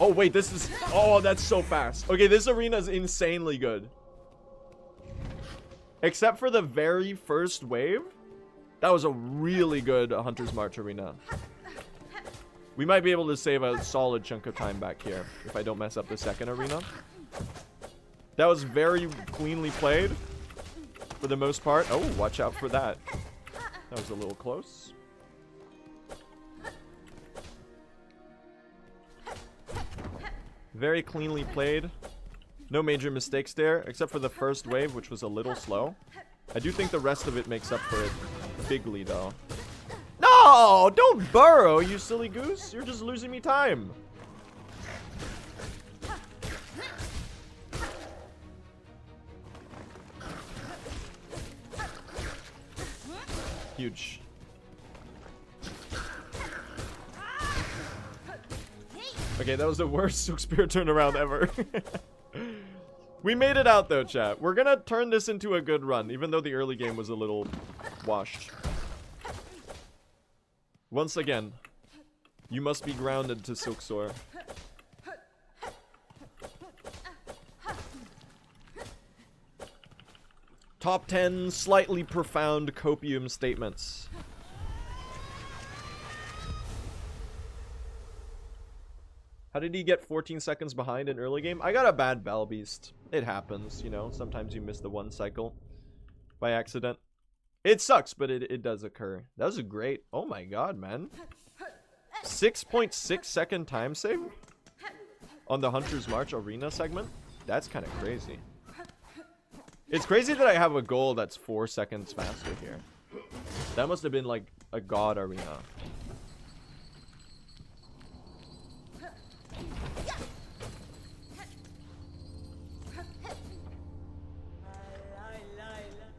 Oh, wait, this is... Oh, that's so fast. Okay, this arena is insanely good. Except for the very first wave. That was a really good Hunter's March arena. We might be able to save a solid chunk of time back here if I don't mess up the second arena. That was very cleanly played for the most part. Oh, watch out for that. That was a little close. Very cleanly played. No major mistakes there, except for the first wave, which was a little slow. I do think the rest of it makes up for it bigly, though. No! Don't burrow, you silly goose! You're just losing me time. Huge. Okay, that was the worst Silk Spear turnaround ever. We made it out though, chat. We're gonna turn this into a good run, even though the early game was a little washed. Once again, you must be grounded to Silksong. Top 10 slightly profound copium statements. How did he get 14 seconds behind in early game? I got a bad Bell Beast. It happens, you know. Sometimes you miss the one cycle by accident. It sucks, but it does occur. That was a great... Oh my god, man. 6.6 second time save on the Hunter's March arena segment? That's kind of crazy. It's crazy that I have a goal that's 4 seconds faster here. That must have been like a god arena.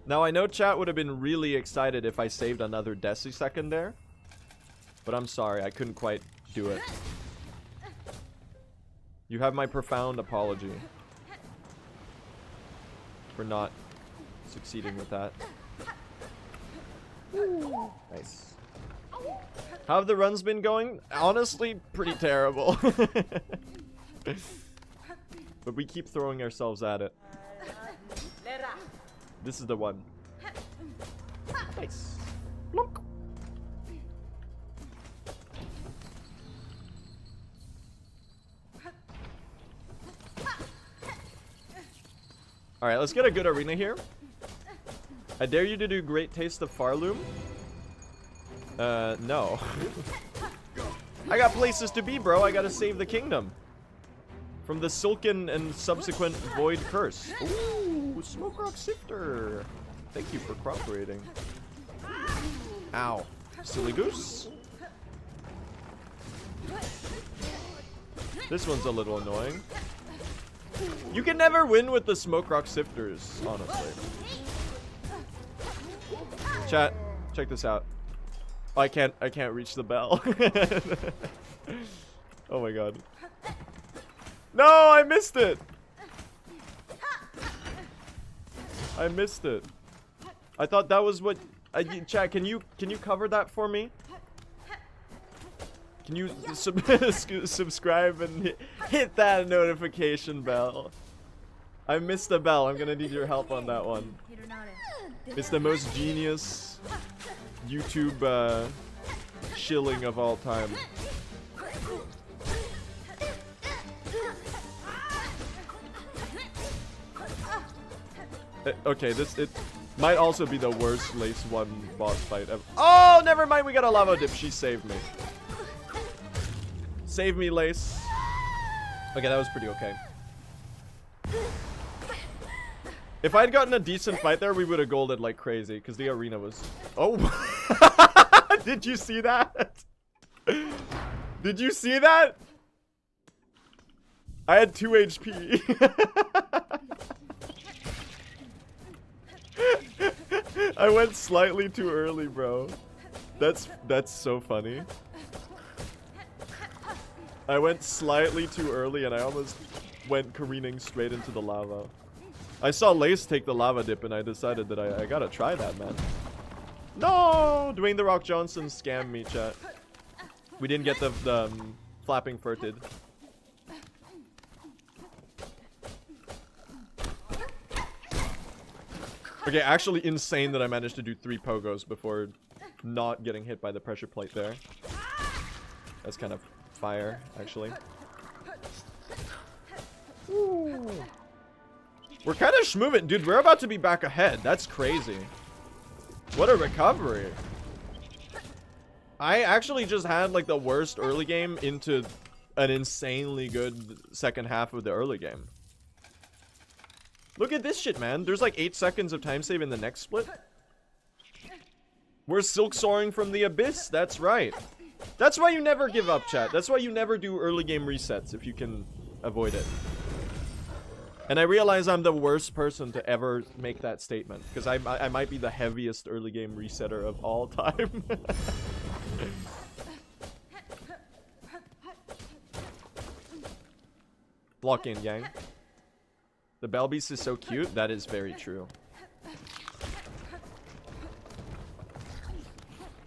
Now I know chat would have been really excited if I saved another decisecond there. But I'm sorry, I couldn't quite do it. You have my profound apology for not succeeding with that. Nice. How have the runs been going? Honestly, pretty terrible. But we keep throwing ourselves at it. This is the one. Nice. Plunk. Alright, let's get a good arena here. I dare you to do Great Taste of Farloom. No. I got places to be, bro. I gotta save the kingdom. From the Silken and subsequent Void Curse. Ooh, Smoke Rock Sifter. Thank you for cooperating. Ow. Silly goose. This one's a little annoying. You can never win with the Smoke Rock Sifters, honestly. Chat, check this out. Oh, I can't reach the bell. Oh my god. No, I missed it. I missed it. I thought that was what chat, can you cover that for me? Can you subscribe and hit that notification bell? I missed the bell. I'm gonna need your help on that one. It's the most genius YouTube shilling of all time. Okay, it might also be the worst Lace 1 boss fight ever. Oh, never mind. We got a lava dip. She saved me. Save me, Lace. Okay, that was pretty okay. If I'd gotten a decent fight there, we would have golded like crazy because the arena was... Oh! Did you see that? Did you see that? I had 2 HP. I went slightly too early, bro. That's so funny. I went slightly too early and I almost went careening straight into the lava. I saw Lace take the lava dip and I decided that I gotta try that, man. No! Dwayne The Rock Johnson scammed me, chat. We didn't get the flapping furted. Okay, actually insane that I managed to do 3 pogos before not getting hit by the pressure plate there. That's kind of fire, actually. Ooh. We're kind of schmoving. Dude, we're about to be back ahead. That's crazy. What a recovery. I actually just had like the worst early game into an insanely good second half of the early game. Look at this shit, man. There's like 8 seconds of time save in the next split. We're silk soaring from the abyss. That's right. That's why you never give up, chat. That's why you never do early game resets if you can avoid it. And I realize I'm the worst person to ever make that statement because I might be the heaviest early game resetter of all time. Block in, Yang. The Bell Beast is so cute. That is very true.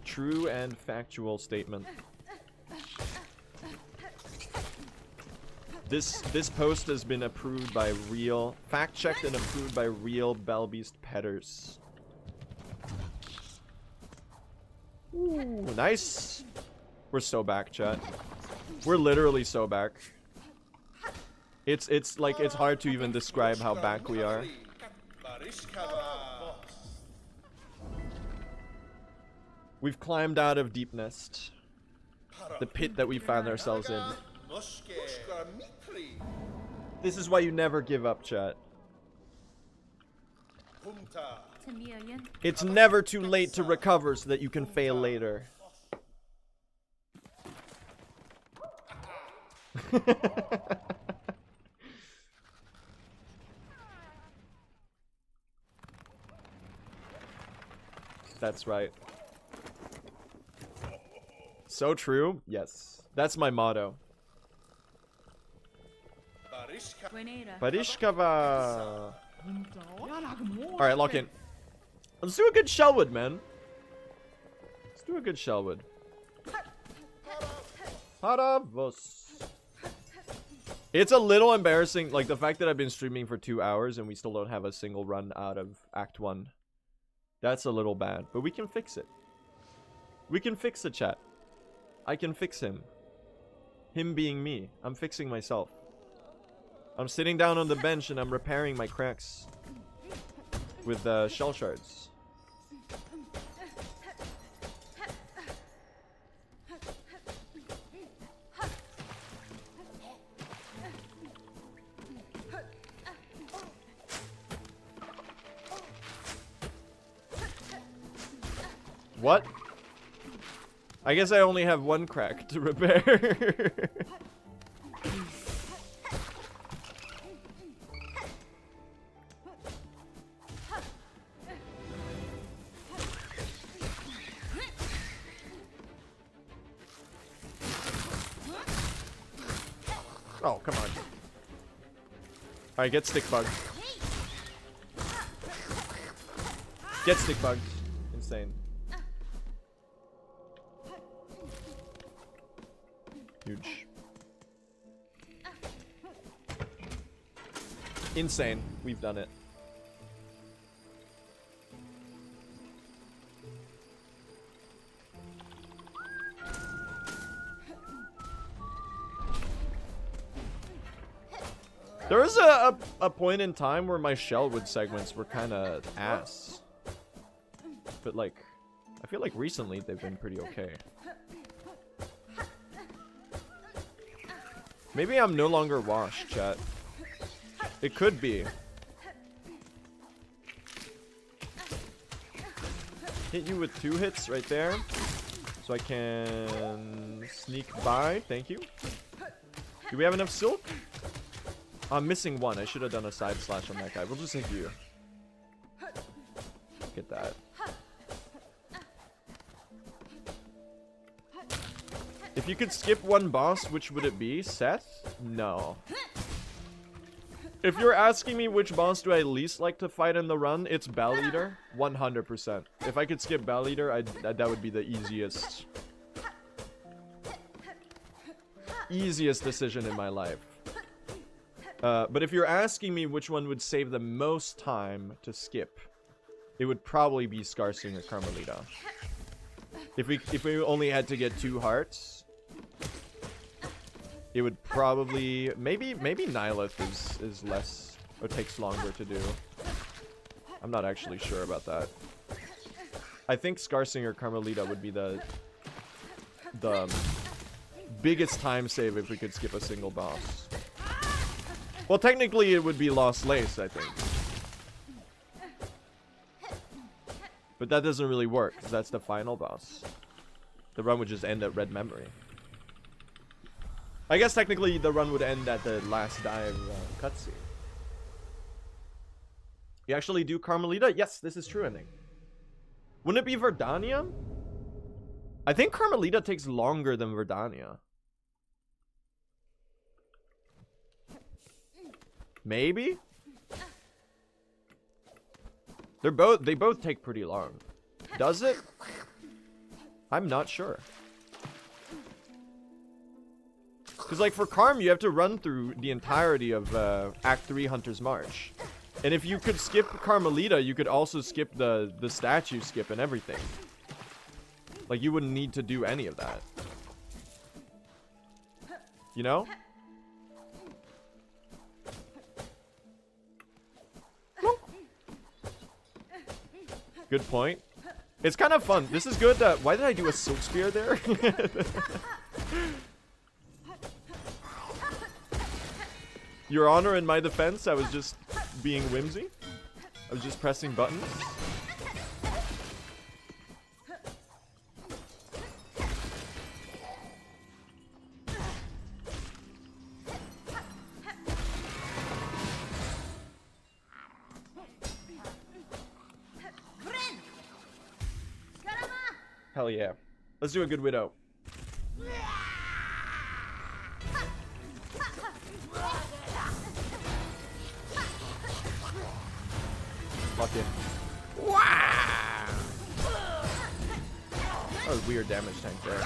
True and factual statement. This post has been approved by real, fact-checked and approved by real Bell Beast petters. Ooh, nice. We're so back, chat. We're literally so back. It's like it's hard to even describe how back we are. We've climbed out of Deep Nest, the pit that we found ourselves in. This is why you never give up, chat. It's never too late to recover so that you can fail later. That's right. So true. Yes. That's my motto. Parishkava. Alright, lock in. Let's do a good Shellwood, man. Let's do a good Shellwood. Paravos. It's a little embarrassing, like the fact that I've been streaming for 2 hours and we still don't have a single run out of Act 1. That's a little bad, but we can fix it. We can fix the chat. I can fix him. Him being me. I'm fixing myself. I'm sitting down on the bench and I'm repairing my cracks. with shell shards. What? I guess I only have one crack to repair. Oh, come on. Alright, get stick bugged. Get stick bugged. Insane. Huge. Insane. We've done it. There was a point in time where my Shellwood segments were kind of ass. But like, I feel like recently they've been pretty okay. Maybe I'm no longer washed, chat. It could be. Hit you with 2 hits right there. So I can sneak by. Thank you. Do we have enough silk? I'm missing 1. I should have done a side slash on that guy. We'll just hit you. Get that. If you could skip one boss, which would it be? Seth? No. If you're asking me which boss do I least like to fight in the run, it's Bell Eater. 100%. If I could skip Bell Eater, that would be the easiest decision in my life. But if you're asking me which one would save the most time to skip, it would probably be Scarsing or Carmelita. If we only had to get 2 hearts, it would probably maybe Nihilith is less or takes longer to do. I'm not actually sure about that. I think Scarsing or Carmelita would be the biggest time save if we could skip a single boss. Well, technically it would be Lost Lace, I think. But that doesn't really work, because that's the final boss. The run would just end at Red Memory. I guess technically the run would end at the last dive cutscene. You actually do Carmelita? Yes, this is true, I think. Wouldn't it be Verdania? I think Carmelita takes longer than Verdania. Maybe? They both take pretty long. Does it? I'm not sure. Because like for Carm, you have to run through the entirety of Act 3 Hunter's March. And if you could skip Carmelita, you could also skip the statue skip and everything. Like you wouldn't need to do any of that. You know? Good point. It's kind of fun. This is good. Why did I do a Silk Spear there? Your Honor, in my defense, I was just being whimsy. I was just pressing buttons. Hell yeah. Let's do a good Widow. Fuck it. Wow! That was weird damage tank there.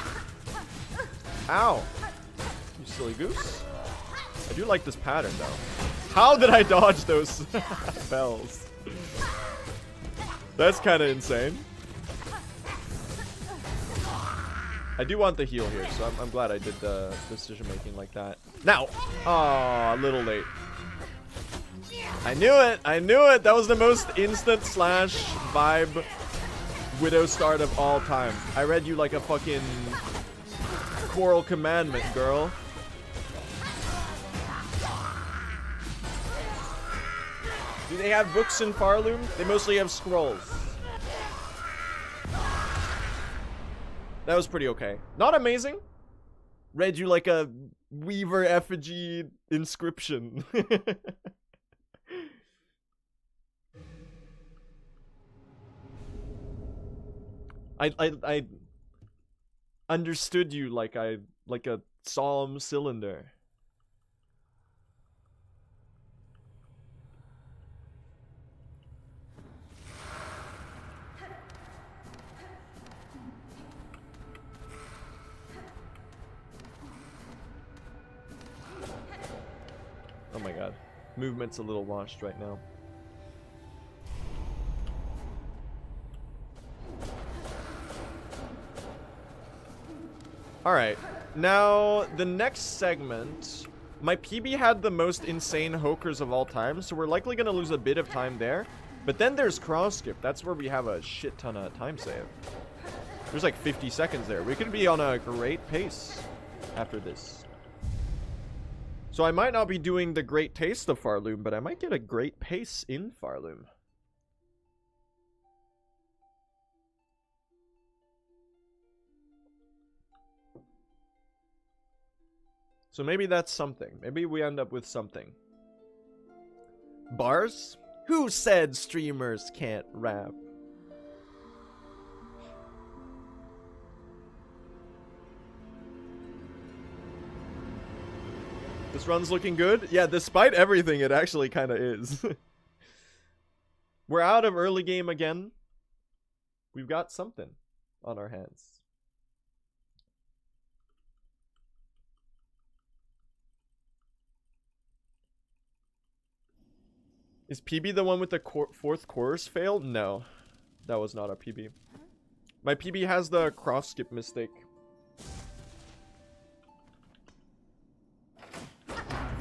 Ow! You silly goose. I do like this pattern though. How did I dodge those bells? That's kind of insane. I do want the heal here, so I'm glad I did the decision making like that. Now! Aw, a little late. I knew it! I knew it! That was the most instant slash vibe Widow start of all time. I read you like a fucking Choral commandment, girl. Do they have books in Farloom? They mostly have scrolls. That was pretty okay. Not amazing. Read you like a Weaver effigy inscription. I understood you like a psalm cylinder. Oh my god. Movement's a little washed right now. Alright, now the next segment, my PB had the most insane hokers of all time, so we're likely going to lose a bit of time there. But then there's cross skip, that's where we have a shit ton of time save. There's like 50 seconds there. We could be on a great pace after this. So I might not be doing the great taste of Farloom, but I might get a great pace in Farloom. So maybe that's something. Maybe we end up with something. Bars? Who said streamers can't rap? This run's looking good? Yeah, despite everything, it actually kind of is. We're out of early game again. We've got something on our hands. Is PB the one with the fourth chorus fail? No, that was not a PB. My PB has the cross skip mistake.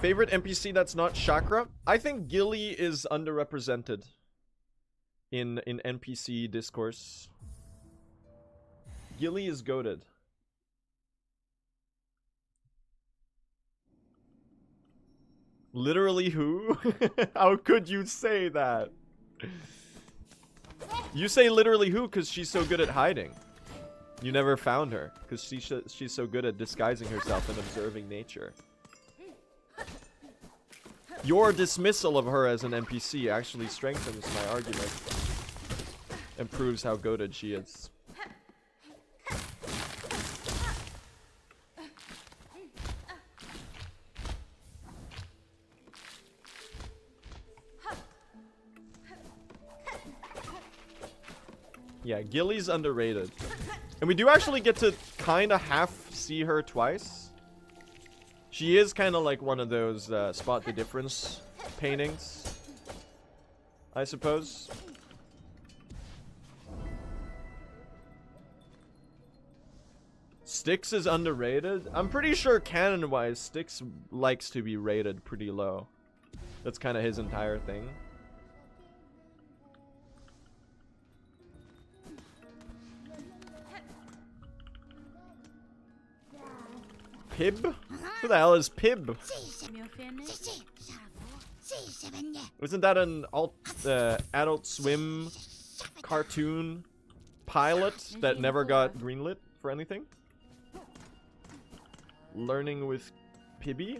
Favorite NPC that's not Chakra? I think Gilly is underrepresented in NPC discourse. Gilly is goated. Literally who? How could you say that? You say literally who because she's so good at hiding. You never found her because she's so good at disguising herself and observing nature. Your dismissal of her as an NPC actually strengthens my argument and proves how goated she is. Yeah, Gilly's underrated. And we do actually get to kind of half see her twice. She is kind of like one of those spot the difference paintings, I suppose. Styx is underrated. I'm pretty sure canon-wise, Styx likes to be rated pretty low. That's kind of his entire thing. Pib? Who the hell is Pib? Wasn't that an Adult Swim cartoon pilot that never got greenlit for anything? Learning with Pibby?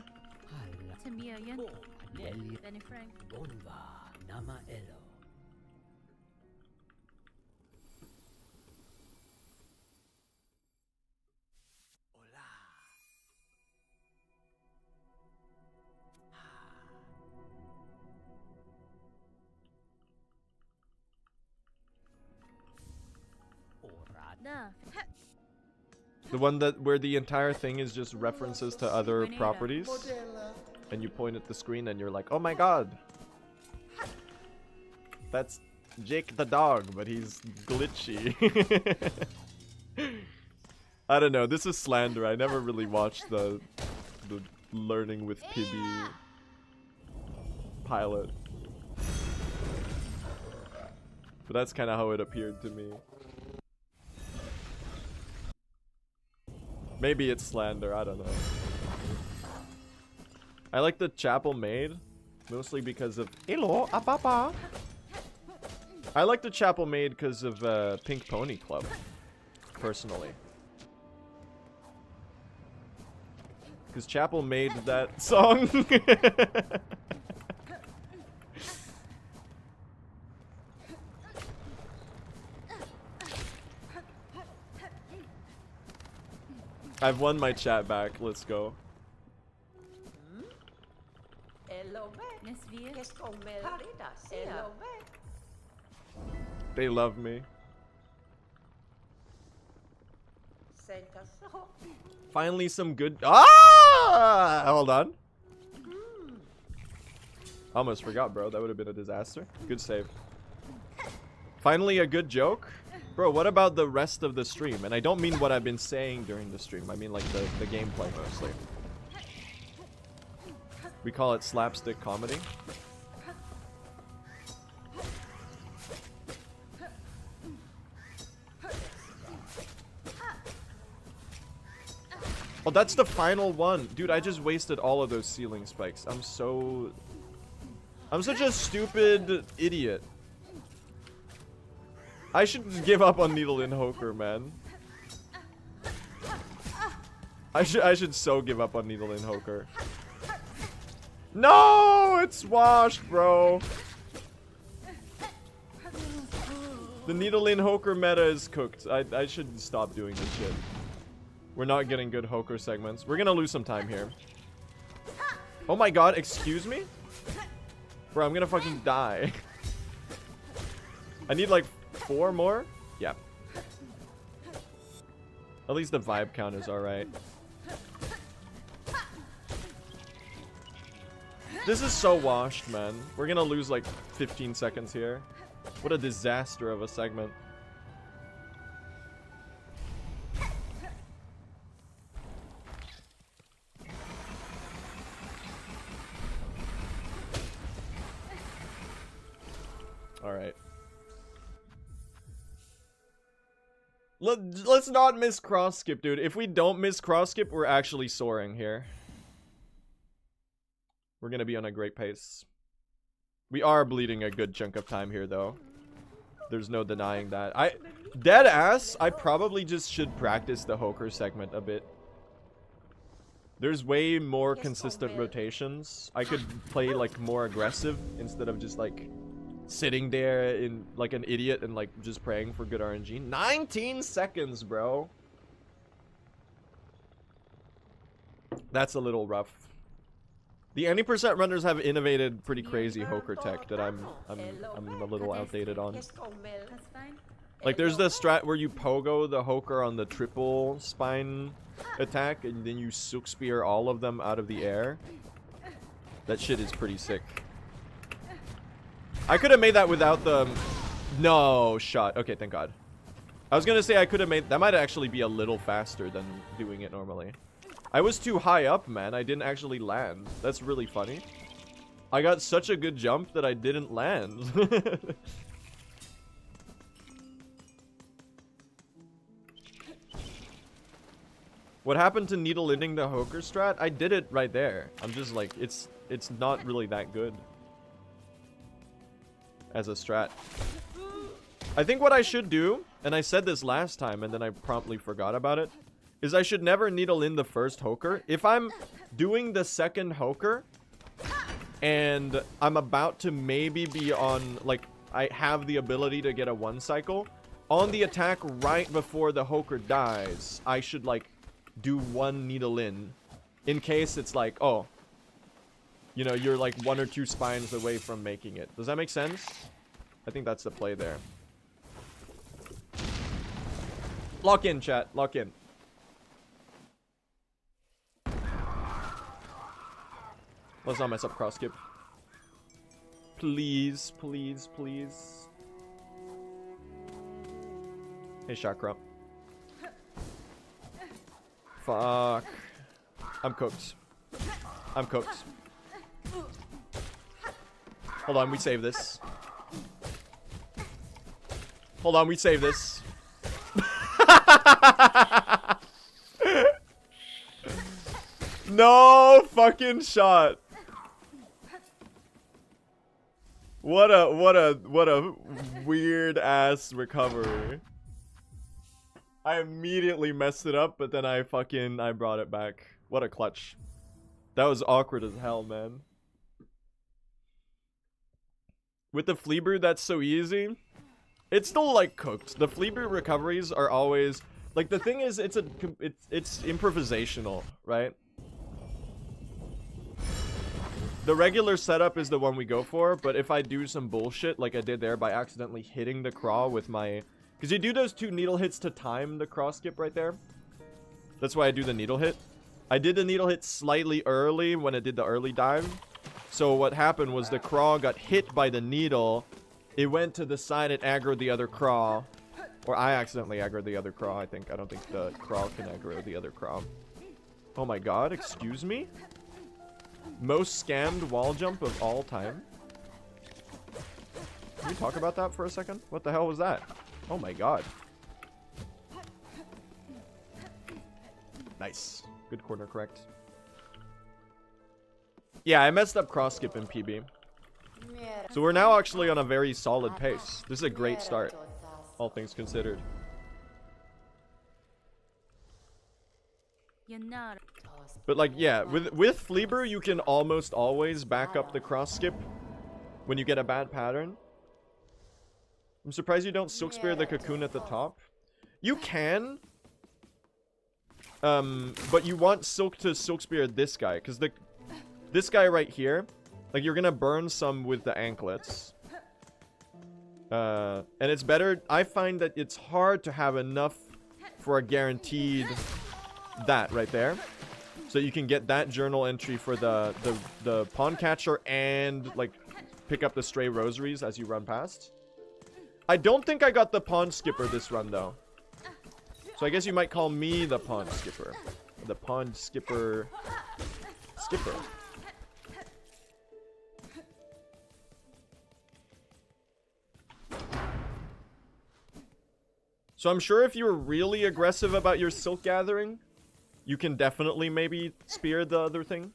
The one that where the entire thing is just references to other properties, and you point at the screen and you're like, oh my god, that's Jake the dog, but he's glitchy. I don't know, this is slander. I never really watched the Learning with Pibby pilot. But that's kind of how it appeared to me. Maybe it's slander, I don't know. I like the chapel maid, mostly because of... Hello, papa. I like the chapel maid because of Pink Pony Club, personally. Because Chapel made that song. I've won my chat back. Let's go. They love me. Finally some good... Ah! Hold on. Almost forgot, bro. That would have been a disaster. Good save. Finally a good joke. Bro, what about the rest of the stream? And I don't mean what I've been saying during the stream. I mean like the gameplay mostly. We call it slapstick comedy. Oh, that's the final one. Dude, I just wasted all of those ceiling spikes. I'm such a stupid idiot. I should give up on Needle and Hoker, man. I should so give up on Needle and Hoker. No, it's washed, bro. The Needle and Hoker meta is cooked. I should stop doing this shit. We're not getting good Hoker segments. We're gonna lose some time here. Oh my god, excuse me? Bro, I'm gonna fucking die. I need like 4 more? Yeah. At least the vibe count is alright. This is so washed, man. We're gonna lose like 15 seconds here. What a disaster of a segment. Alright. Let's not miss cross skip, dude. If we don't miss cross skip, we're actually soaring here. We're gonna be on a great pace. We are bleeding a good chunk of time here, though. There's no denying that. Dead ass, I probably just should practice the Hoker segment a bit. There's way more consistent rotations. I could play like more aggressive instead of just like sitting there in like an idiot and like just praying for good RNG. 19 seconds, bro. That's a little rough. The any percent runners have innovated pretty crazy Hoker tech that I'm a little outdated on. Like there's the strat where you pogo the Hoker on the triple spine attack and then you Silk Spear all of them out of the air. That shit is pretty sick. I could have made that without the... No shot. Okay, thank God. I was gonna say I could have made... That might actually be a little faster than doing it normally. I was too high up, man. I didn't actually land. That's really funny. I got such a good jump that I didn't land. What happened to needle ending the Hoker strat? I did it right there. I'm just like, it's not really that good as a strat. I think what I should do, and I said this last time and then I promptly forgot about it, is I should never needle in the first Hoker. If I'm doing the second Hoker and I'm about to maybe be on, like, I have the ability to get a 1 cycle, on the attack right before the Hoker dies, I should, like, do 1 needle in case it's like, oh, you know, you're like 1 or 2 spines away from making it. Does that make sense? I think that's the play there. Lock in, chat. Lock in. Let's not mess up cross skip. Please, please, please. Hey, Chakra. Fuck. I'm cooked. I'm cooked. Hold on, we save this. Hold on, we save this. No fucking shot. What a weird ass recovery. I immediately messed it up, but then I brought it back. What a clutch. That was awkward as hell, man. With the flea brew, that's so easy. It's still like cooked. The flea brew recoveries are always like, the thing is, it's improvisational, right? The regular setup is the one we go for, but if I do some bullshit like I did there by accidentally hitting the craw with my... Because you do those 2 needle hits to time the craw skip right there. That's why I do the needle hit. I did the needle hit slightly early when it did the early dive. So what happened was the craw got hit by the needle. It went to the side, it aggroed the other craw. Or I accidentally aggroed the other craw, I think. I don't think the craw can aggro the other craw. Oh my god, excuse me? Most scammed wall jump of all time? Can we talk about that for a second? What the hell was that? Oh my god. Nice. Good corner correct. Yeah, I messed up cross skip in PB. So we're now actually on a very solid pace. This is a great start, all things considered. But like, yeah, with flea brew, you can almost always back up the cross skip when you get a bad pattern. I'm surprised you don't silk spear the cocoon at the top. You can, but you want silk to silk spear this guy, because this guy right here, like, you're gonna burn some with the anklets. And it's better. I find that it's hard to have enough for a guaranteed that right there. So you can get that journal entry for the pawn catcher and, like, pick up the stray rosaries as you run past. I don't think I got the pawn skipper this run, though. So I guess you might call me the pawn skipper. The pawn skipper... skipper. So I'm sure if you were really aggressive about your silk gathering, you can definitely maybe spear the other thing.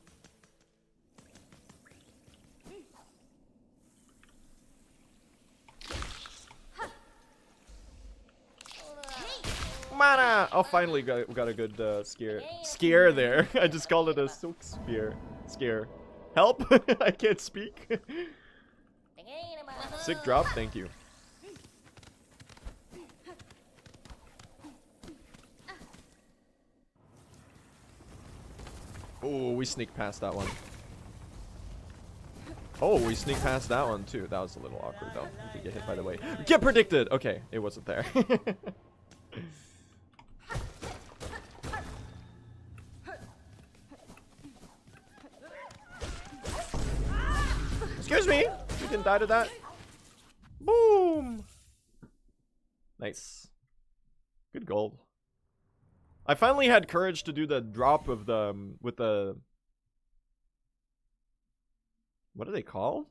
Mana! Oh, finally got a good scare there. I just called it a silk spear. Scare. Help! I can't speak. Sick drop, thank you. Oh, we sneaked past that one. Oh, we sneaked past that one too. That was a little awkward though. You could get hit by the way. Get predicted! Okay, it wasn't there. Excuse me! You didn't die to that. Boom! Nice. Good gold. I finally had courage to do the drop of the, with the... What are they called?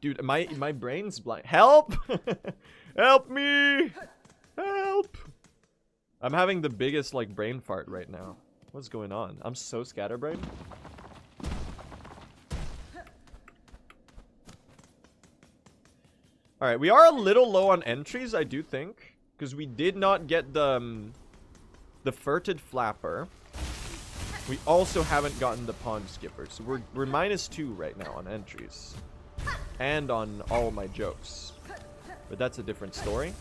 Dude, my brain's blind. Help! Help me! Help! I'm having the biggest, like, brain fart right now. What's going on? I'm so scatterbrained. Alright, we are a little low on entries, I do think. Because we did not get the furted flapper. We also haven't gotten the pawn skipper. So we're -2 right now on entries. And on all my jokes. But that's a different story.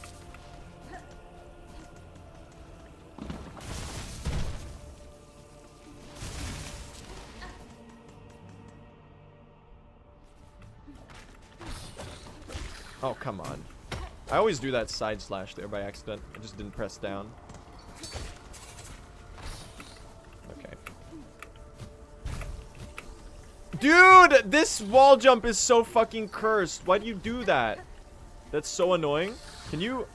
Oh, come on. I always do that side slash there by accident. I just didn't press down. Okay. Dude, this wall jump is so fucking cursed. Why do you do that? That's so annoying. Can you...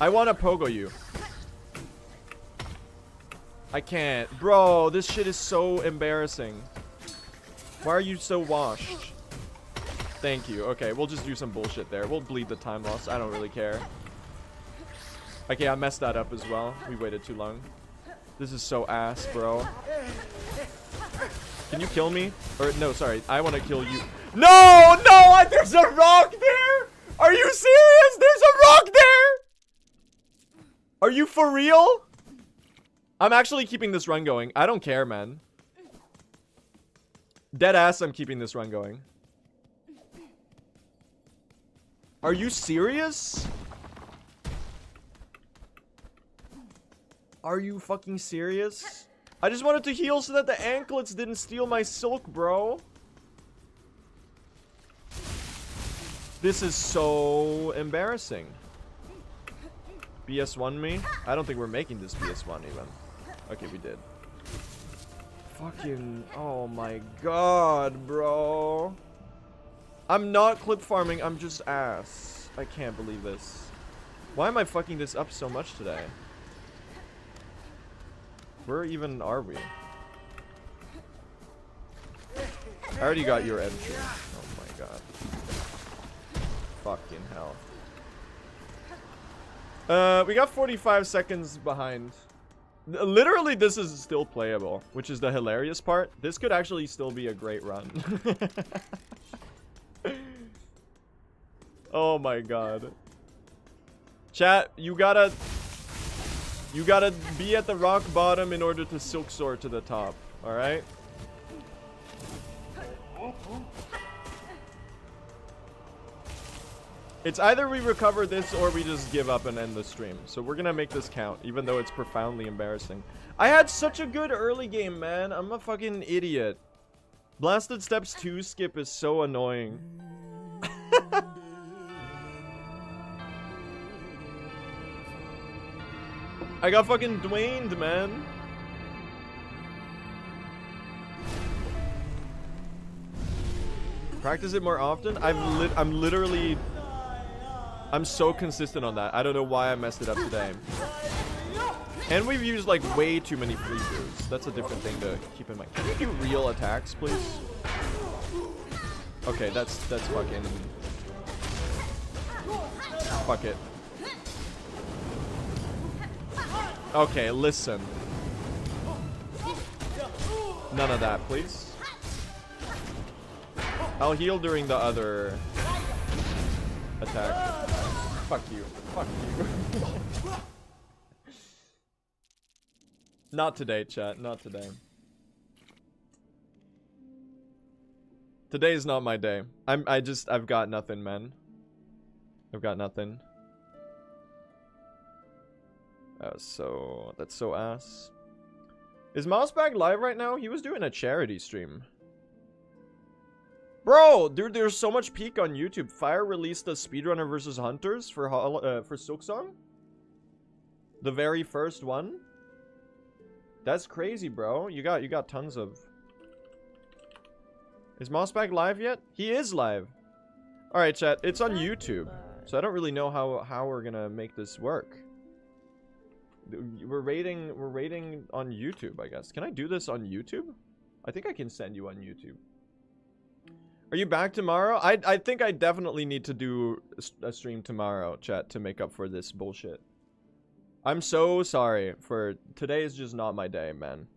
I want to pogo you. I can't. Bro, this shit is so embarrassing. Why are you so washed? Thank you. Okay, we'll just do some bullshit there. We'll bleed the time loss. I don't really care. Okay, I messed that up as well. We waited too long. This is so ass, bro. Can you kill me? Or no, sorry. I want to kill you. No, no, there's a rock there. Are you serious? There's a rock there. Are you for real? I'm actually keeping this run going. I don't care, man. Dead ass, I'm keeping this run going. Are you serious? Are you fucking serious? I just wanted to heal so that the anklets didn't steal my silk, bro. This is so embarrassing. BS1 me? I don't think we're making this BS1 even. Okay, we did. Fucking... Oh my god, bro. I'm not clip farming, I'm just ass. I can't believe this. Why am I fucking this up so much today? Where even are we? I already got your entry. Oh my god. Fucking hell. We got 45 seconds behind. Literally, this is still playable, which is the hilarious part. This could actually still be a great run. Oh my god. Chat, you gotta be at the rock bottom in order to silk soar to the top, alright? It's either we recover this or we just give up and end the stream. So we're gonna make this count, even though it's profoundly embarrassing. I had such a good early game, man. I'm a fucking idiot. Blasted Steps 2 skip is so annoying. I got fucking Dwayne'd, man. Practice it more often. I'm literally... I'm so consistent on that. I don't know why I messed it up today. And we've used like way too many free brews. That's a different thing to keep in mind. Can you do real attacks, please? Okay, that's fucking... Fuck it. Okay, listen. None of that, please. I'll heal during the other attack. Fuck you. Fuck you. Not today, chat. Not today. Today is not my day. I've got nothing, man. I've got nothing. That's so ass. Is Mousebag live right now? He was doing a charity stream. Bro, dude, there's so much peak on YouTube. Fire released a speedrunner versus hunters for Silksong. The very first one. That's crazy, bro. You got tons of. Is Mousebag live yet? He is live. All right, chat. It's on YouTube, so I don't really know how we're gonna make this work. We're rating on YouTube, I guess. Can I do this on YouTube? I think I can send you on YouTube. Are you back tomorrow? I think I definitely need to do a stream tomorrow, chat, to make up for this bullshit. I'm so sorry for... Today is just not my day, man.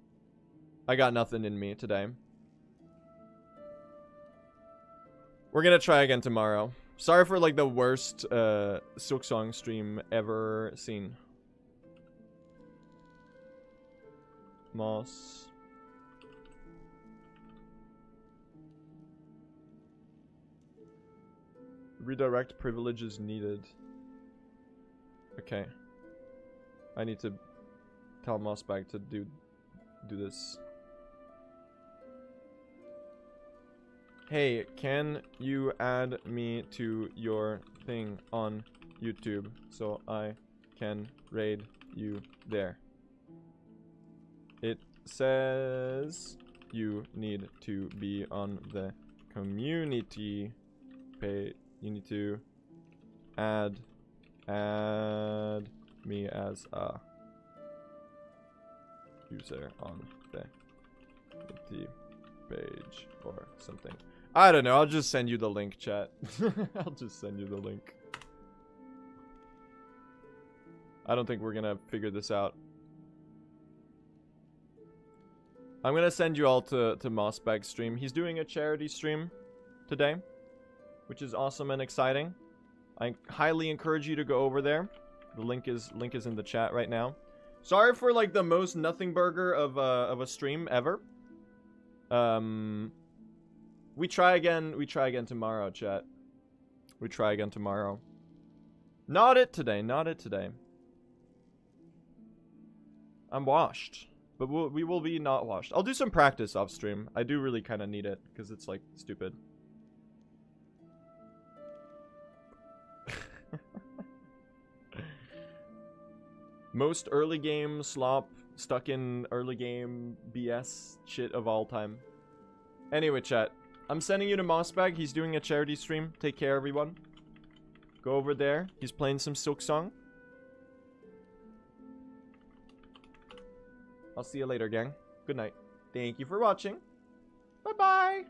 I got nothing in me today. We're gonna try again tomorrow. Sorry for, like, the worst Silksong stream ever seen. Moss. Redirect privileges needed. Okay. I need to tell Mossbag to do this. Hey, can you add me to your thing on YouTube so I can raid you there? It says you need to be on the community page. You need to add me as a user on the community page or something. I don't know. I'll just send you the link, chat. I'll just send you the link. I don't think we're gonna figure this out. I'm gonna send you all to Mossbag's stream. He's doing a charity stream today, which is awesome and exciting. I highly encourage you to go over there. The link is in the chat right now. Sorry for like the most nothing burger of a stream ever. We try again tomorrow, chat. We try again tomorrow. Not it today. I'm washed. But we will be not washed. I'll do some practice off stream. I do really kind of need it because it's like stupid. Most early game slop stuck in early game BS shit of all time. Anyway, chat. I'm sending you to Mossbag. He's doing a charity stream. Take care, everyone. Go over there. He's playing some Silksong. I'll see you later, gang. Good night. Thank you for watching. Bye-bye.